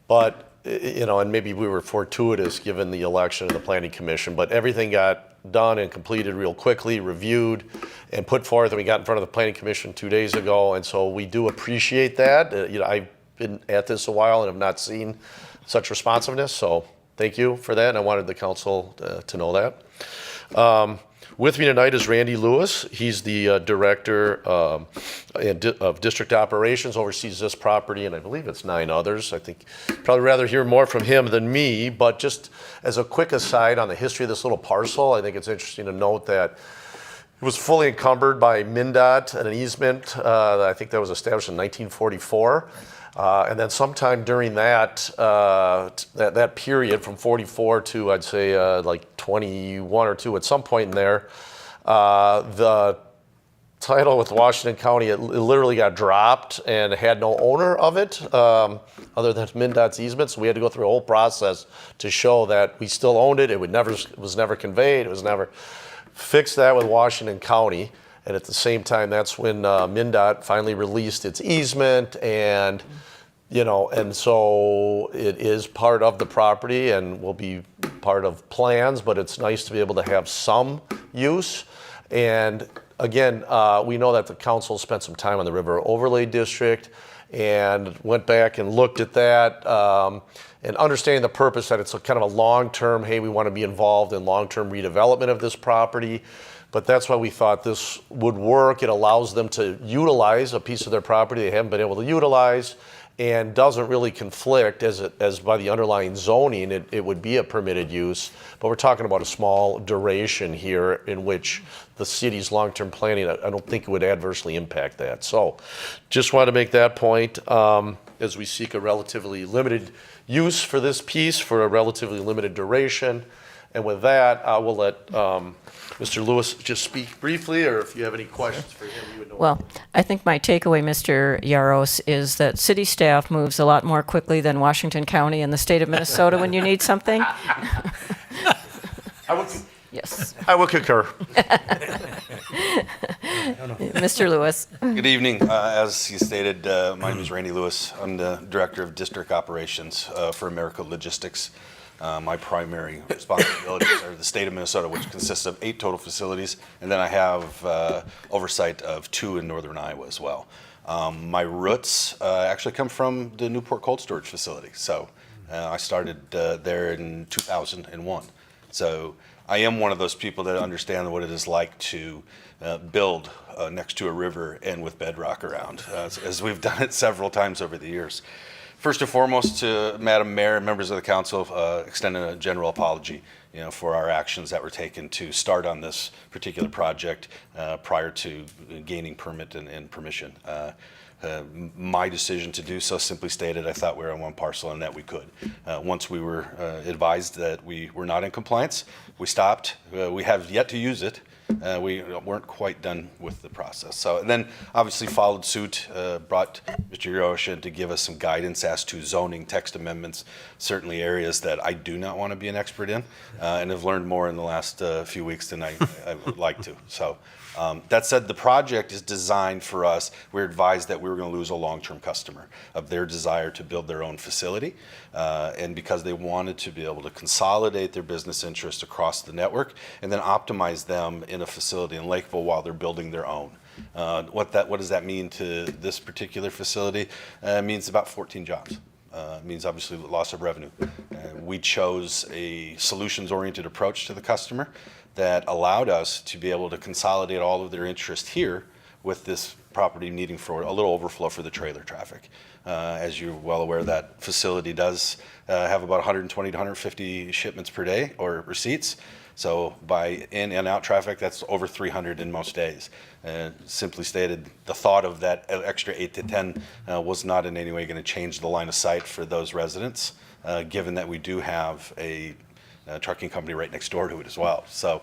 but and maybe we were fortuitous given the election and the planning commission, but everything got done and completed real quickly, reviewed and put forth, and we got in front of the planning commission 2 days ago, and so we do appreciate that. I've been at this a while and have not seen such responsiveness, so thank you for that, and I wanted the council to know that. With me tonight is Randy Lewis. He's the director of district operations, oversees this property, and I believe it's 9 others. I think you'd probably rather hear more from him than me, but just as a quick aside on the history of this little parcel, I think it's interesting to note that it was fully encumbered by MnDOT and an easement. I think that was established in 1944. And then sometime during that period from 44 to I'd say like 21 or 2, at some point in there, the title with Washington County, it literally got dropped and had no owner of it other than MnDOT's easement. So we had to go through a whole process to show that we still owned it. It was never conveyed. It was never fixed that with Washington County. And at the same time, that's when MnDOT finally released its easement, and so it is part of the property and will be part of plans, but it's nice to be able to have some use. And again, we know that the council spent some time on the River Overlay District and went back and looked at that, and understanding the purpose that it's a kind of a long-term, hey, we want to be involved in long-term redevelopment of this property. But that's why we thought this would work. It allows them to utilize a piece of their property they haven't been able to utilize, and doesn't really conflict as by the underlying zoning. It would be a permitted use, but we're talking about a small duration here in which the city's long-term planning, I don't think it would adversely impact that. So just wanted to make that point as we seek a relatively limited use for this piece for a relatively limited duration. And with that, I will let Mr. Lewis just speak briefly, or if you have any questions for him, you would know. Well, I think my takeaway, Mr. Yaros, is that city staff moves a lot more quickly than Washington County and the state of Minnesota when you need something. Yes. I will concur. Mr. Lewis. Good evening. As you stated, my name is Randy Lewis. I'm the Director of District Operations for America Logistics. My primary responsibilities are the state of Minnesota, which consists of 8 total facilities, and then I have oversight of 2 in northern Iowa as well. My roots actually come from the Newport cold storage facility. So I started there in 2001. So I am one of those people that understand what it is like to build next to a river and with bedrock around, as we've done it several times over the years. First and foremost, to Madam Mayor and members of the council, extending a general apology, for our actions that were taken to start on this particular project prior to gaining permit and permission. My decision to do so simply stated I thought we were on one parcel and that we could. Once we were advised that we were not in compliance, we stopped. We have yet to use it. We weren't quite done with the process. So, and then obviously followed suit, brought Mr. Yoshin to give us some guidance as to zoning, text amendments, certainly areas that I do not want to be an expert in, and have learned more in the last few weeks than I would like to. So that said, the project is designed for us. We're advised that we were going to lose a long-term customer of their desire to build their own facility, and because they wanted to be able to consolidate their business interests across the network and then optimize them in a facility in Lakeville while they're building their own. What does that mean to this particular facility? It means about 14 jobs. It means obviously loss of revenue. We chose a solutions-oriented approach to the customer that allowed us to be able to consolidate all of their interest here with this property needing for a little overflow for the trailer traffic. As you're well aware, that facility does have about 120 to 150 shipments per day or receipts. So by in and out traffic, that's over 300 in most days. Simply stated, the thought of that extra 8 to 10 was not in any way going to change the line of sight for those residents, given that we do have a trucking company right next door to it as well. So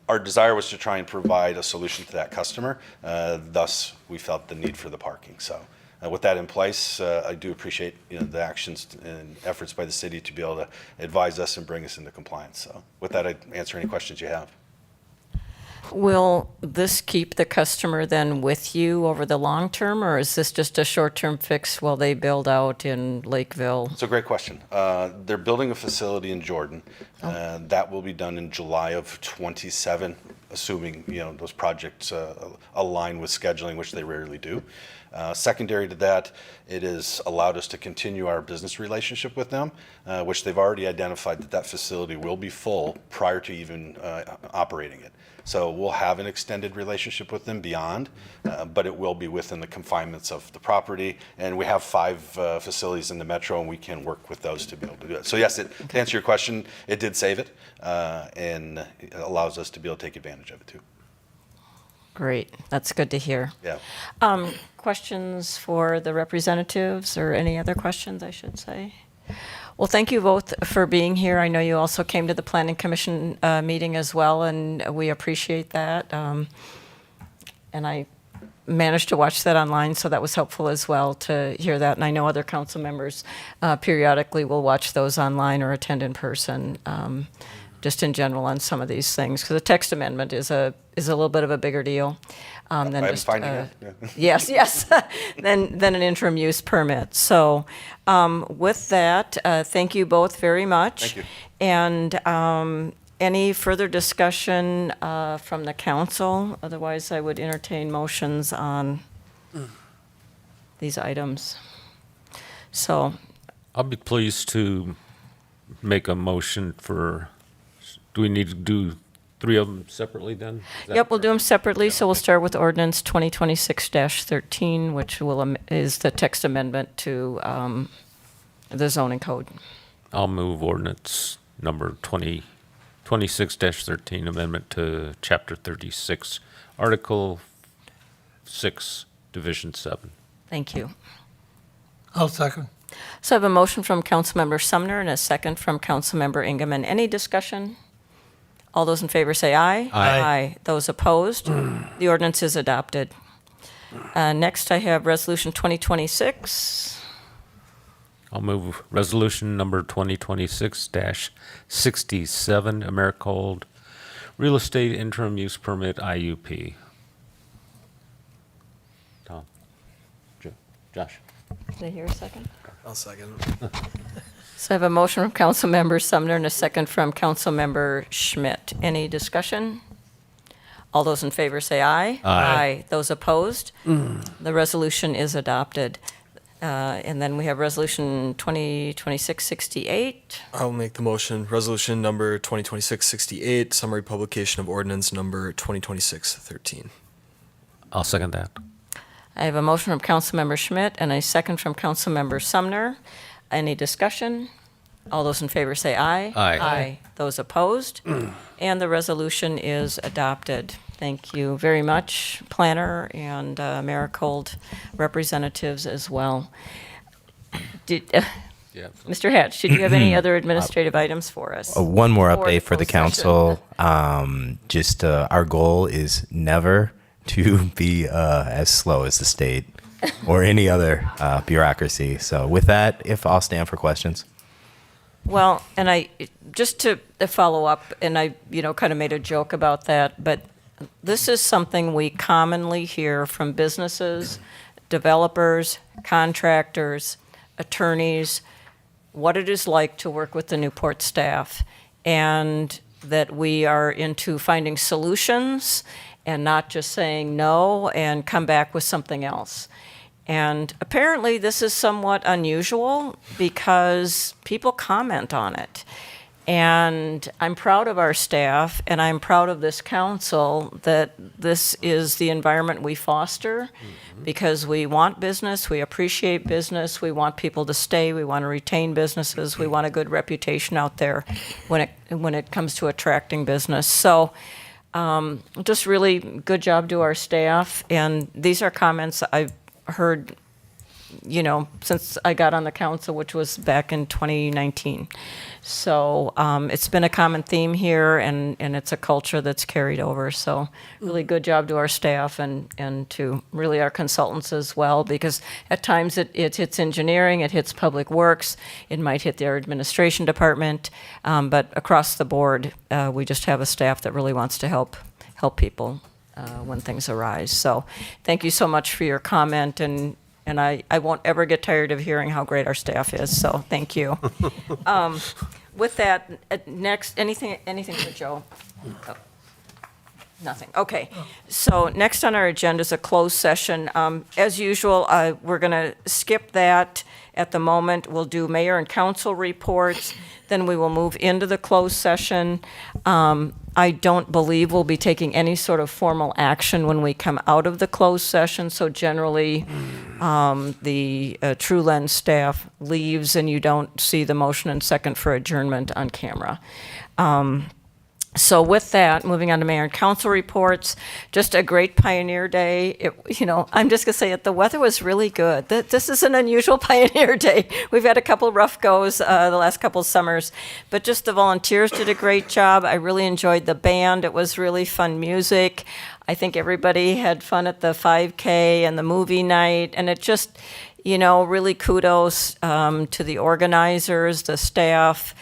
our desire was to try and provide a solution to that customer. Thus, we felt the need for the parking. So with that in place, I do appreciate the actions and efforts by the city to be able to advise us and bring us into compliance. So with that, I'd answer any questions you have. Will this keep the customer then with you over the long term, or is this just a short-term fix while they build out in Lakeville? It's a great question. They're building a facility in Jordan. That will be done in July of 27, assuming those projects align with scheduling, which they rarely do. Secondary to that, it has allowed us to continue our business relationship with them, which they've already identified that facility will be full prior to even operating it. So we'll have an extended relationship with them beyond, but it will be within the confinements of the property. And we have 5 facilities in the metro, and we can work with those to be able to do it. So yes, to answer your question, it did save it, and it allows us to be able to take advantage of it too. Great, that's good to hear. Yeah. Questions for the representatives, or any other questions, I should say? Well, thank you both for being here. I know you also came to the Planning Commission meeting as well, and we appreciate that. And I managed to watch that online, so that was helpful as well to hear that. And I know other council members periodically will watch those online or attend in person, just in general on some of these things, because the text amendment is a little bit of a bigger deal than I'm just finding it. yes than an interim use permit. So with that, thank you both very much. Thank you. And any further discussion from the council? Otherwise, I would entertain motions on these items. So I'll be pleased to make a motion for, do we need to do 3 of them separately then? Is that yep, we'll do them separately. So we'll start with Ordinance 2026-13, which is the text amendment to the zoning code. I'll move ordinance number 2026-13, amendment to Chapter 36, Article 6, Division 7. Thank you. I'll second. So I have a motion from Councilmember Sumner and a second from Councilmember Ingeman. Any discussion? All those in favor say aye. Aye. Those opposed? The ordinance is adopted. Next, I have Resolution 2026. I'll move resolution number 2026-67, Americold Real Estate Interim Use Permit IUP. Tom? Josh? Did I hear a second? I'll second. So I have a motion from Councilmember Sumner and a second from Councilmember Schmidt. Any discussion? All those in favor say aye. Aye. Those opposed? The resolution is adopted. And then we have Resolution 2026-68. I'll make the motion. Resolution number 2026-68, summary publication of ordinance number 2026-13. I'll second that. I have a motion from Councilmember Schmidt and a second from Councilmember Sumner. Any discussion? All those in favor say aye. Aye. Those opposed? And the resolution is adopted. Thank you very much, Planner and Americold representatives as well. Yeah. Mr. Hatch, did you have any other administrative items for us? One more For update for the closed council. Just our goal is never to be as slow as the state or any other bureaucracy. So with that, if I'll stand for questions. Well, and I, just to follow up, and I, kind of made a joke about that, but this is something we commonly hear from businesses, developers, contractors, attorneys, what it is like to work with the Newport staff, and that we are into finding solutions and not just saying no and come back with something else. And apparently this is somewhat unusual because people comment on it. And I'm proud of our staff, and I'm proud of this council that this is the environment we foster because we want business, we appreciate business, we want people to stay, we want to retain businesses, we want a good reputation out there when it comes to attracting business. So just really good job to our staff, and these are comments I've heard since I got on the council, which was back in 2019. So it's been a common theme here, and it's a culture that's carried over. So really good job to our staff and to really our consultants as well, because at times it hits engineering, it hits public works, it might hit their administration department, but across the board, we just have a staff that really wants to help people when things arise. So thank you so much for your comment, and I won't ever get tired of hearing how great our staff is, so thank you. With that, next, anything for Joe? Oh, nothing, okay. So next on our agenda is a closed session. As usual, we're going to skip that at the moment. We'll do mayor and council reports, then we will move into the closed session. I don't believe we'll be taking any sort of formal action when we come out of the closed session, so generally the True Lens staff leaves and you don't see the motion and second for adjournment on camera. So with that, moving on to mayor and council reports, just a great Pioneer Day. I'm just going to say it, the weather was really good. This is an unusual Pioneer Day. We've had a couple rough goes the last couple of summers, but just the volunteers did a great job. I really enjoyed the band. It was really fun music. I think everybody had fun at the 5K and the movie night, and it just, really kudos to the organizers, the staff.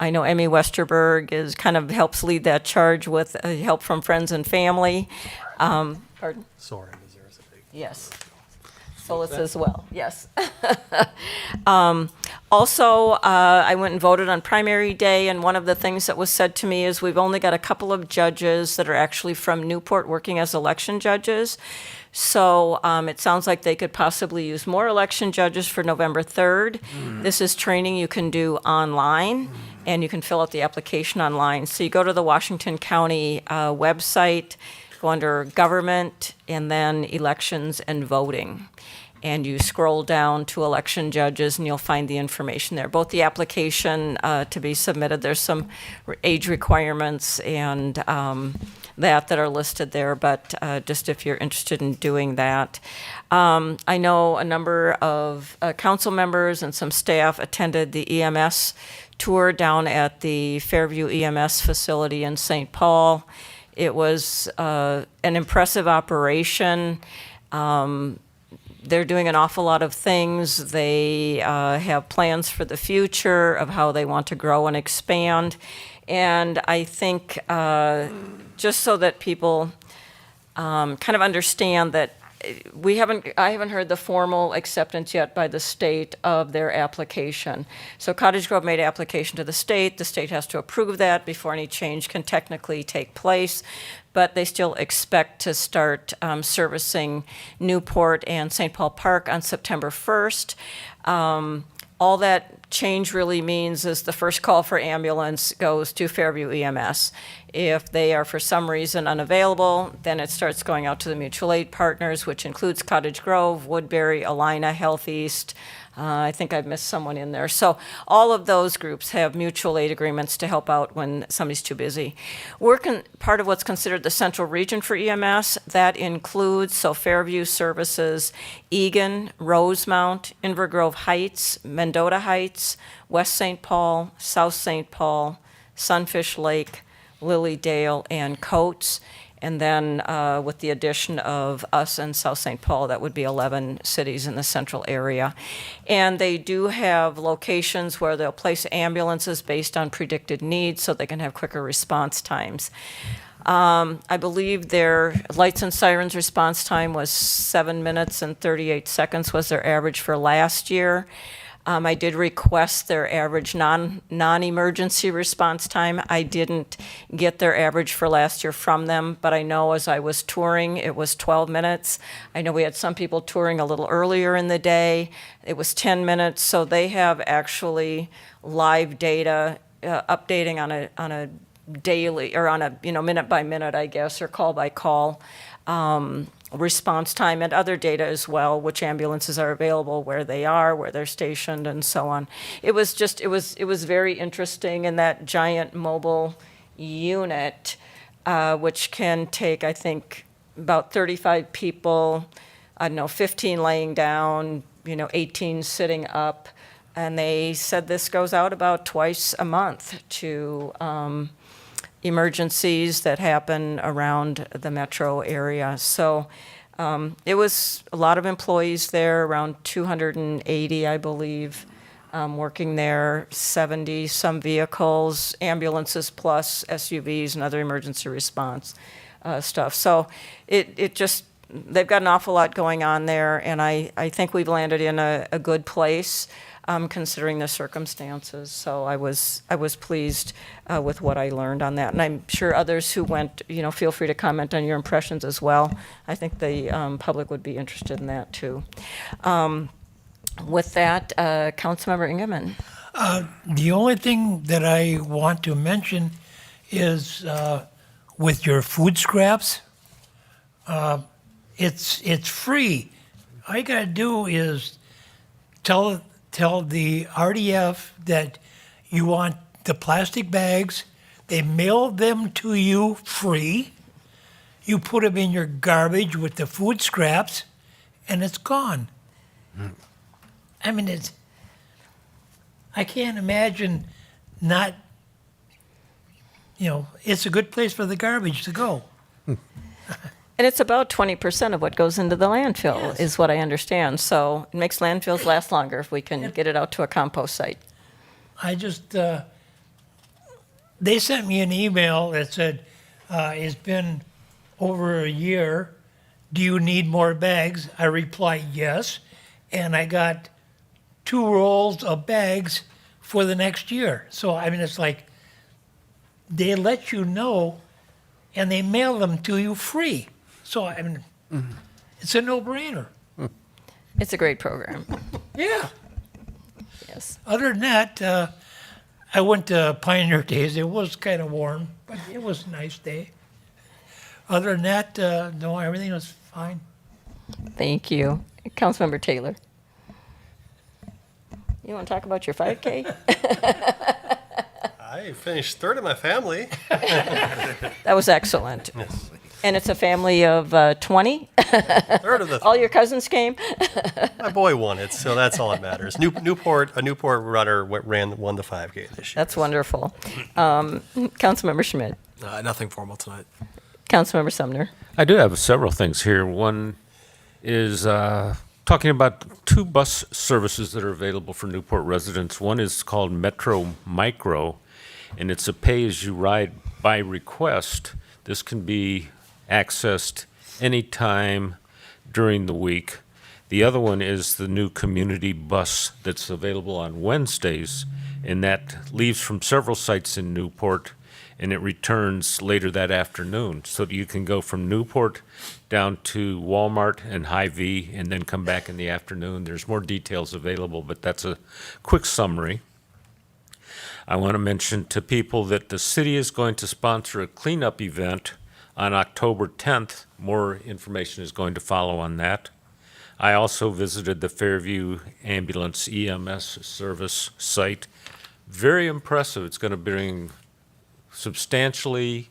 I know Emmy Westerberg helps lead that charge with help from friends and family. Pardon? Soren deserves a big. Yes. Solus as well, yes. Also, I went and voted on primary day, and one of the things that was said to me is we've only got a couple of judges that are actually from Newport working as election judges. So it sounds like they could possibly use more election judges for November 3rd. This is training you can do online, and you can fill out the application online. So you go to the Washington County website, go under government, and then elections and voting. and you scroll down to election judges, and you'll find the information there. Both the application to be submitted, there's some age requirements and that are listed there, but just if you're interested in doing that. I know a number of council members and some staff attended the EMS tour down at the Fairview EMS facility in St. Paul. It was an impressive operation. They're doing an awful lot of things. They have plans for the future of how they want to grow and expand. And I think just so that people kind of understand that I haven't heard the formal acceptance yet by the state of their application. So Cottage Grove made application to the state has to approve that before any change can technically take place, but they still expect to start servicing Newport and St. Paul Park on September 1st. All that change really means is the first call for ambulance goes to Fairview EMS. If they are for some reason unavailable, then it starts going out to the mutual aid partners, which includes Cottage Grove, Woodbury, Alina, Health East. I think I've missed someone in there. So all of those groups have mutual aid agreements to help out when somebody's too busy. Part of what's considered the central region for EMS, that includes, so Fairview services Egan, Rosemount, Invergrove Heights, Mendota Heights, West St. Paul, South St. Paul, Sunfish Lake, Lilydale, and Coates. And then with the addition of us and South St. Paul, that would be 11 cities in the central area. And they do have locations where they'll place ambulances based on predicted needs so they can have quicker response times. I believe their lights and sirens response time was 7 minutes and 38 seconds was their average for last year. I did request their average non-emergency response time. I didn't get their average for last year from them, but I know as I was touring, it was 12 minutes. I know we had some people touring a little earlier in the day. It was 10 minutes, so they have actually live data updating on a daily, or on a minute by minute, I guess, or call by call response time, and other data as well, which ambulances are available, where they are, where they're stationed, and so on. It was very interesting, and that giant mobile unit, which can take, I think, about 35 people, 15 laying down, 18 sitting up, and they said this goes out about twice a month to emergencies that happen around the metro area. So it was a lot of employees there, around 280, I believe, working there, 70 some vehicles, ambulances plus SUVs and other emergency response stuff. So they've got an awful lot going on there, and I think we've landed in a good place. Considering the circumstances. So I was pleased with what I learned on that. And I'm sure others who went, feel free to comment on your impressions as well. I think the public would be interested in that too. With that, Councilmember Ingeman. The only thing that I want to mention is with your food scraps, it's free. All you gotta do is tell the RDF that you want the plastic bags. They mail them to you free. You put them in your garbage with the food scraps, and it's gone. I mean, I can't imagine not, it's a good place for the garbage to go. And it's about 20% of what goes into the landfill, Yes. is what I understand. So it makes landfills last longer if we can get it out to a compost site. I just, they sent me an email that said, it's been over a year. Do you need more bags? I replied, yes. And I got 2 rolls of bags for the next year. So, I mean, it's like, they let you know and they mail them to you free. So, I mean, it's a no-brainer. It's a great program. Yeah. Yes. Other than that, I went to Pioneer Days. It was kind of warm, but it was a nice day. Other than that, no, everything was fine. Thank you. Councilmember Taylor. You want to talk about your 5K? I finished third in my family. That was excellent. And it's a family of 20? Third of the. All your cousins came? My boy won it, so that's all that matters. Newport runner won the 5K this year. That's wonderful. Councilmember Schmidt. Nothing formal tonight. Councilmember Sumner. I do have several things here. One is talking about two bus services that are available for Newport residents. One is called Metro Micro, and it's a pay-as-you-ride by request. This can be accessed anytime during the week. The other one is the new community bus that's available on Wednesdays, and that leaves from several sites in Newport, and it returns later that afternoon. So that you can go from Newport down to Walmart and Hy-Vee and then come back in the afternoon. There's more details available, but that's a quick summary. I want to mention to people that the city is going to sponsor a cleanup event on October 10th. More information is going to follow on that. I also visited the Fairview Ambulance EMS service site. Very impressive. It's going to bring substantially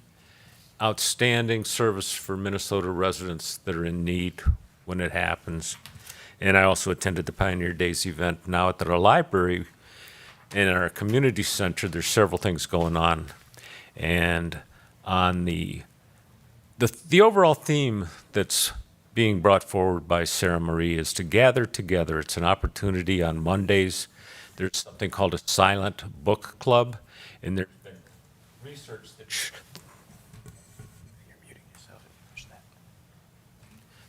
outstanding service for Minnesota residents that are in need when it happens. And I also attended the Pioneer Days event. Now at our library and our community center, there's several things going on. And on the overall theme that's being brought forward by Sarah Marie is to gather together. It's an opportunity on Mondays. There's something called a silent book club, and there's been research that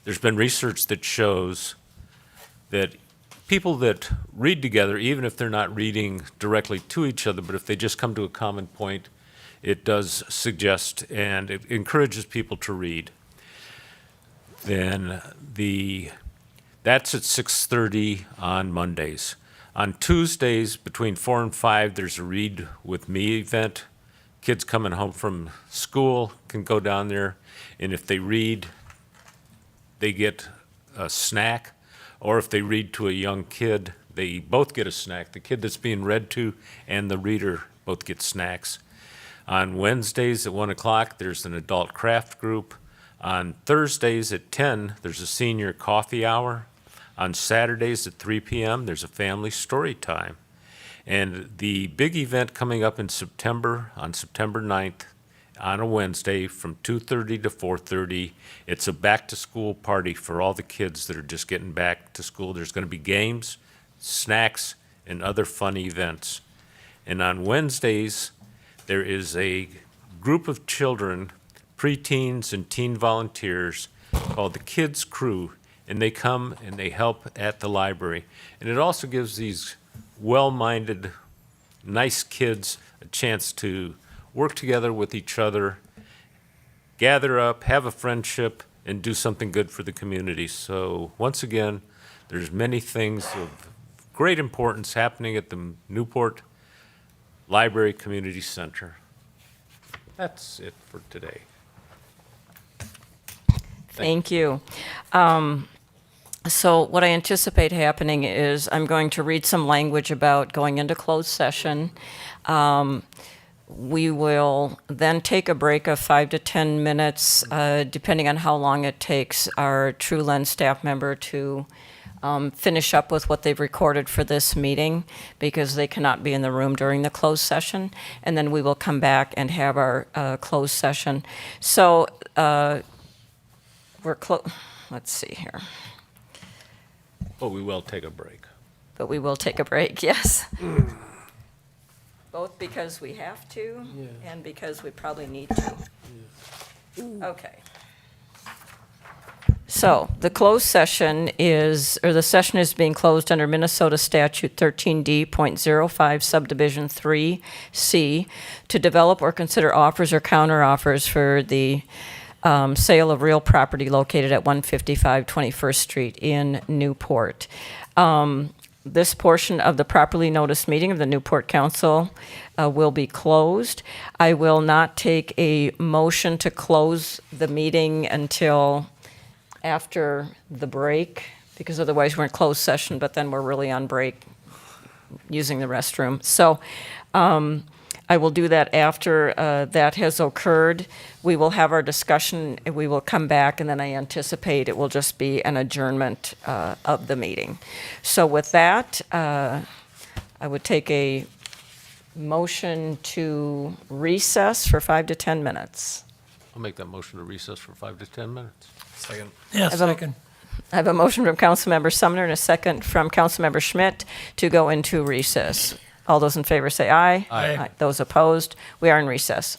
there's been research that shows that people that read together, even if they're not reading directly to each other, but if they just come to a common point, it does suggest and it encourages people to read. Then that's at 6:30 on Mondays. On Tuesdays, between 4 and 5, there's a Read With Me event. Kids coming home from school can go down there, and if they read, they get a snack. Or if they read to a young kid, they both get a snack. The kid that's being read to and the reader both get snacks. On Wednesdays at 1 o'clock, there's an adult craft group. On Thursdays at 10, there's a senior coffee hour. On Saturdays at 3 p.m., there's a family story time. And the big event coming up in September, on September 9th, on a Wednesday from 2:30 to 4:30, it's a back-to-school party for all the kids that are just getting back to school. There's going to be games, snacks, and other fun events. And on Wednesdays, there is a group of children, preteens and teen volunteers called the Kids Crew, and they come and they help at the library. And it also gives these well-minded, nice kids a chance to work together with each other, gather up, have a friendship, and do something good for the community. So once again, there's many things of great importance happening at the Newport Library Community Center. That's it for today. Thank you. So what I anticipate happening is I'm going to read some language about going into closed session. We will then take a break of 5 to 10 minutes, depending on how long it takes our True Lens staff member to finish up with what they've recorded for this meeting, because they cannot be in the room during the closed session. And then we will come back and have our closed session. So let's see here. But we will take a break. But we will take a break, yes. Both because we have to and because we probably need to. Okay. So the closed session the session is being closed under Minnesota Statute 13D.05 Subdivision 3C to develop or consider offers or counteroffers for the sale of real property located at 155 21st Street in Newport. This portion of the properly noticed meeting of the Newport Council will be closed. I will not take a motion to close the meeting until after the break, because otherwise we're in closed session, but then we're really on break using the restroom. So I will do that after that has occurred. We will have our discussion, and we will come back, and then I anticipate it will just be an adjournment of the meeting. So with that, I would take a motion to recess for 5 to 10 minutes. I'll make that motion to recess for 5 to 10 minutes. Second. Yeah, a- second. I have a motion from Councilmember Sumner and a second from Councilmember Schmidt to go into recess. All those in favor say aye. Aye. Those opposed, we are in recess.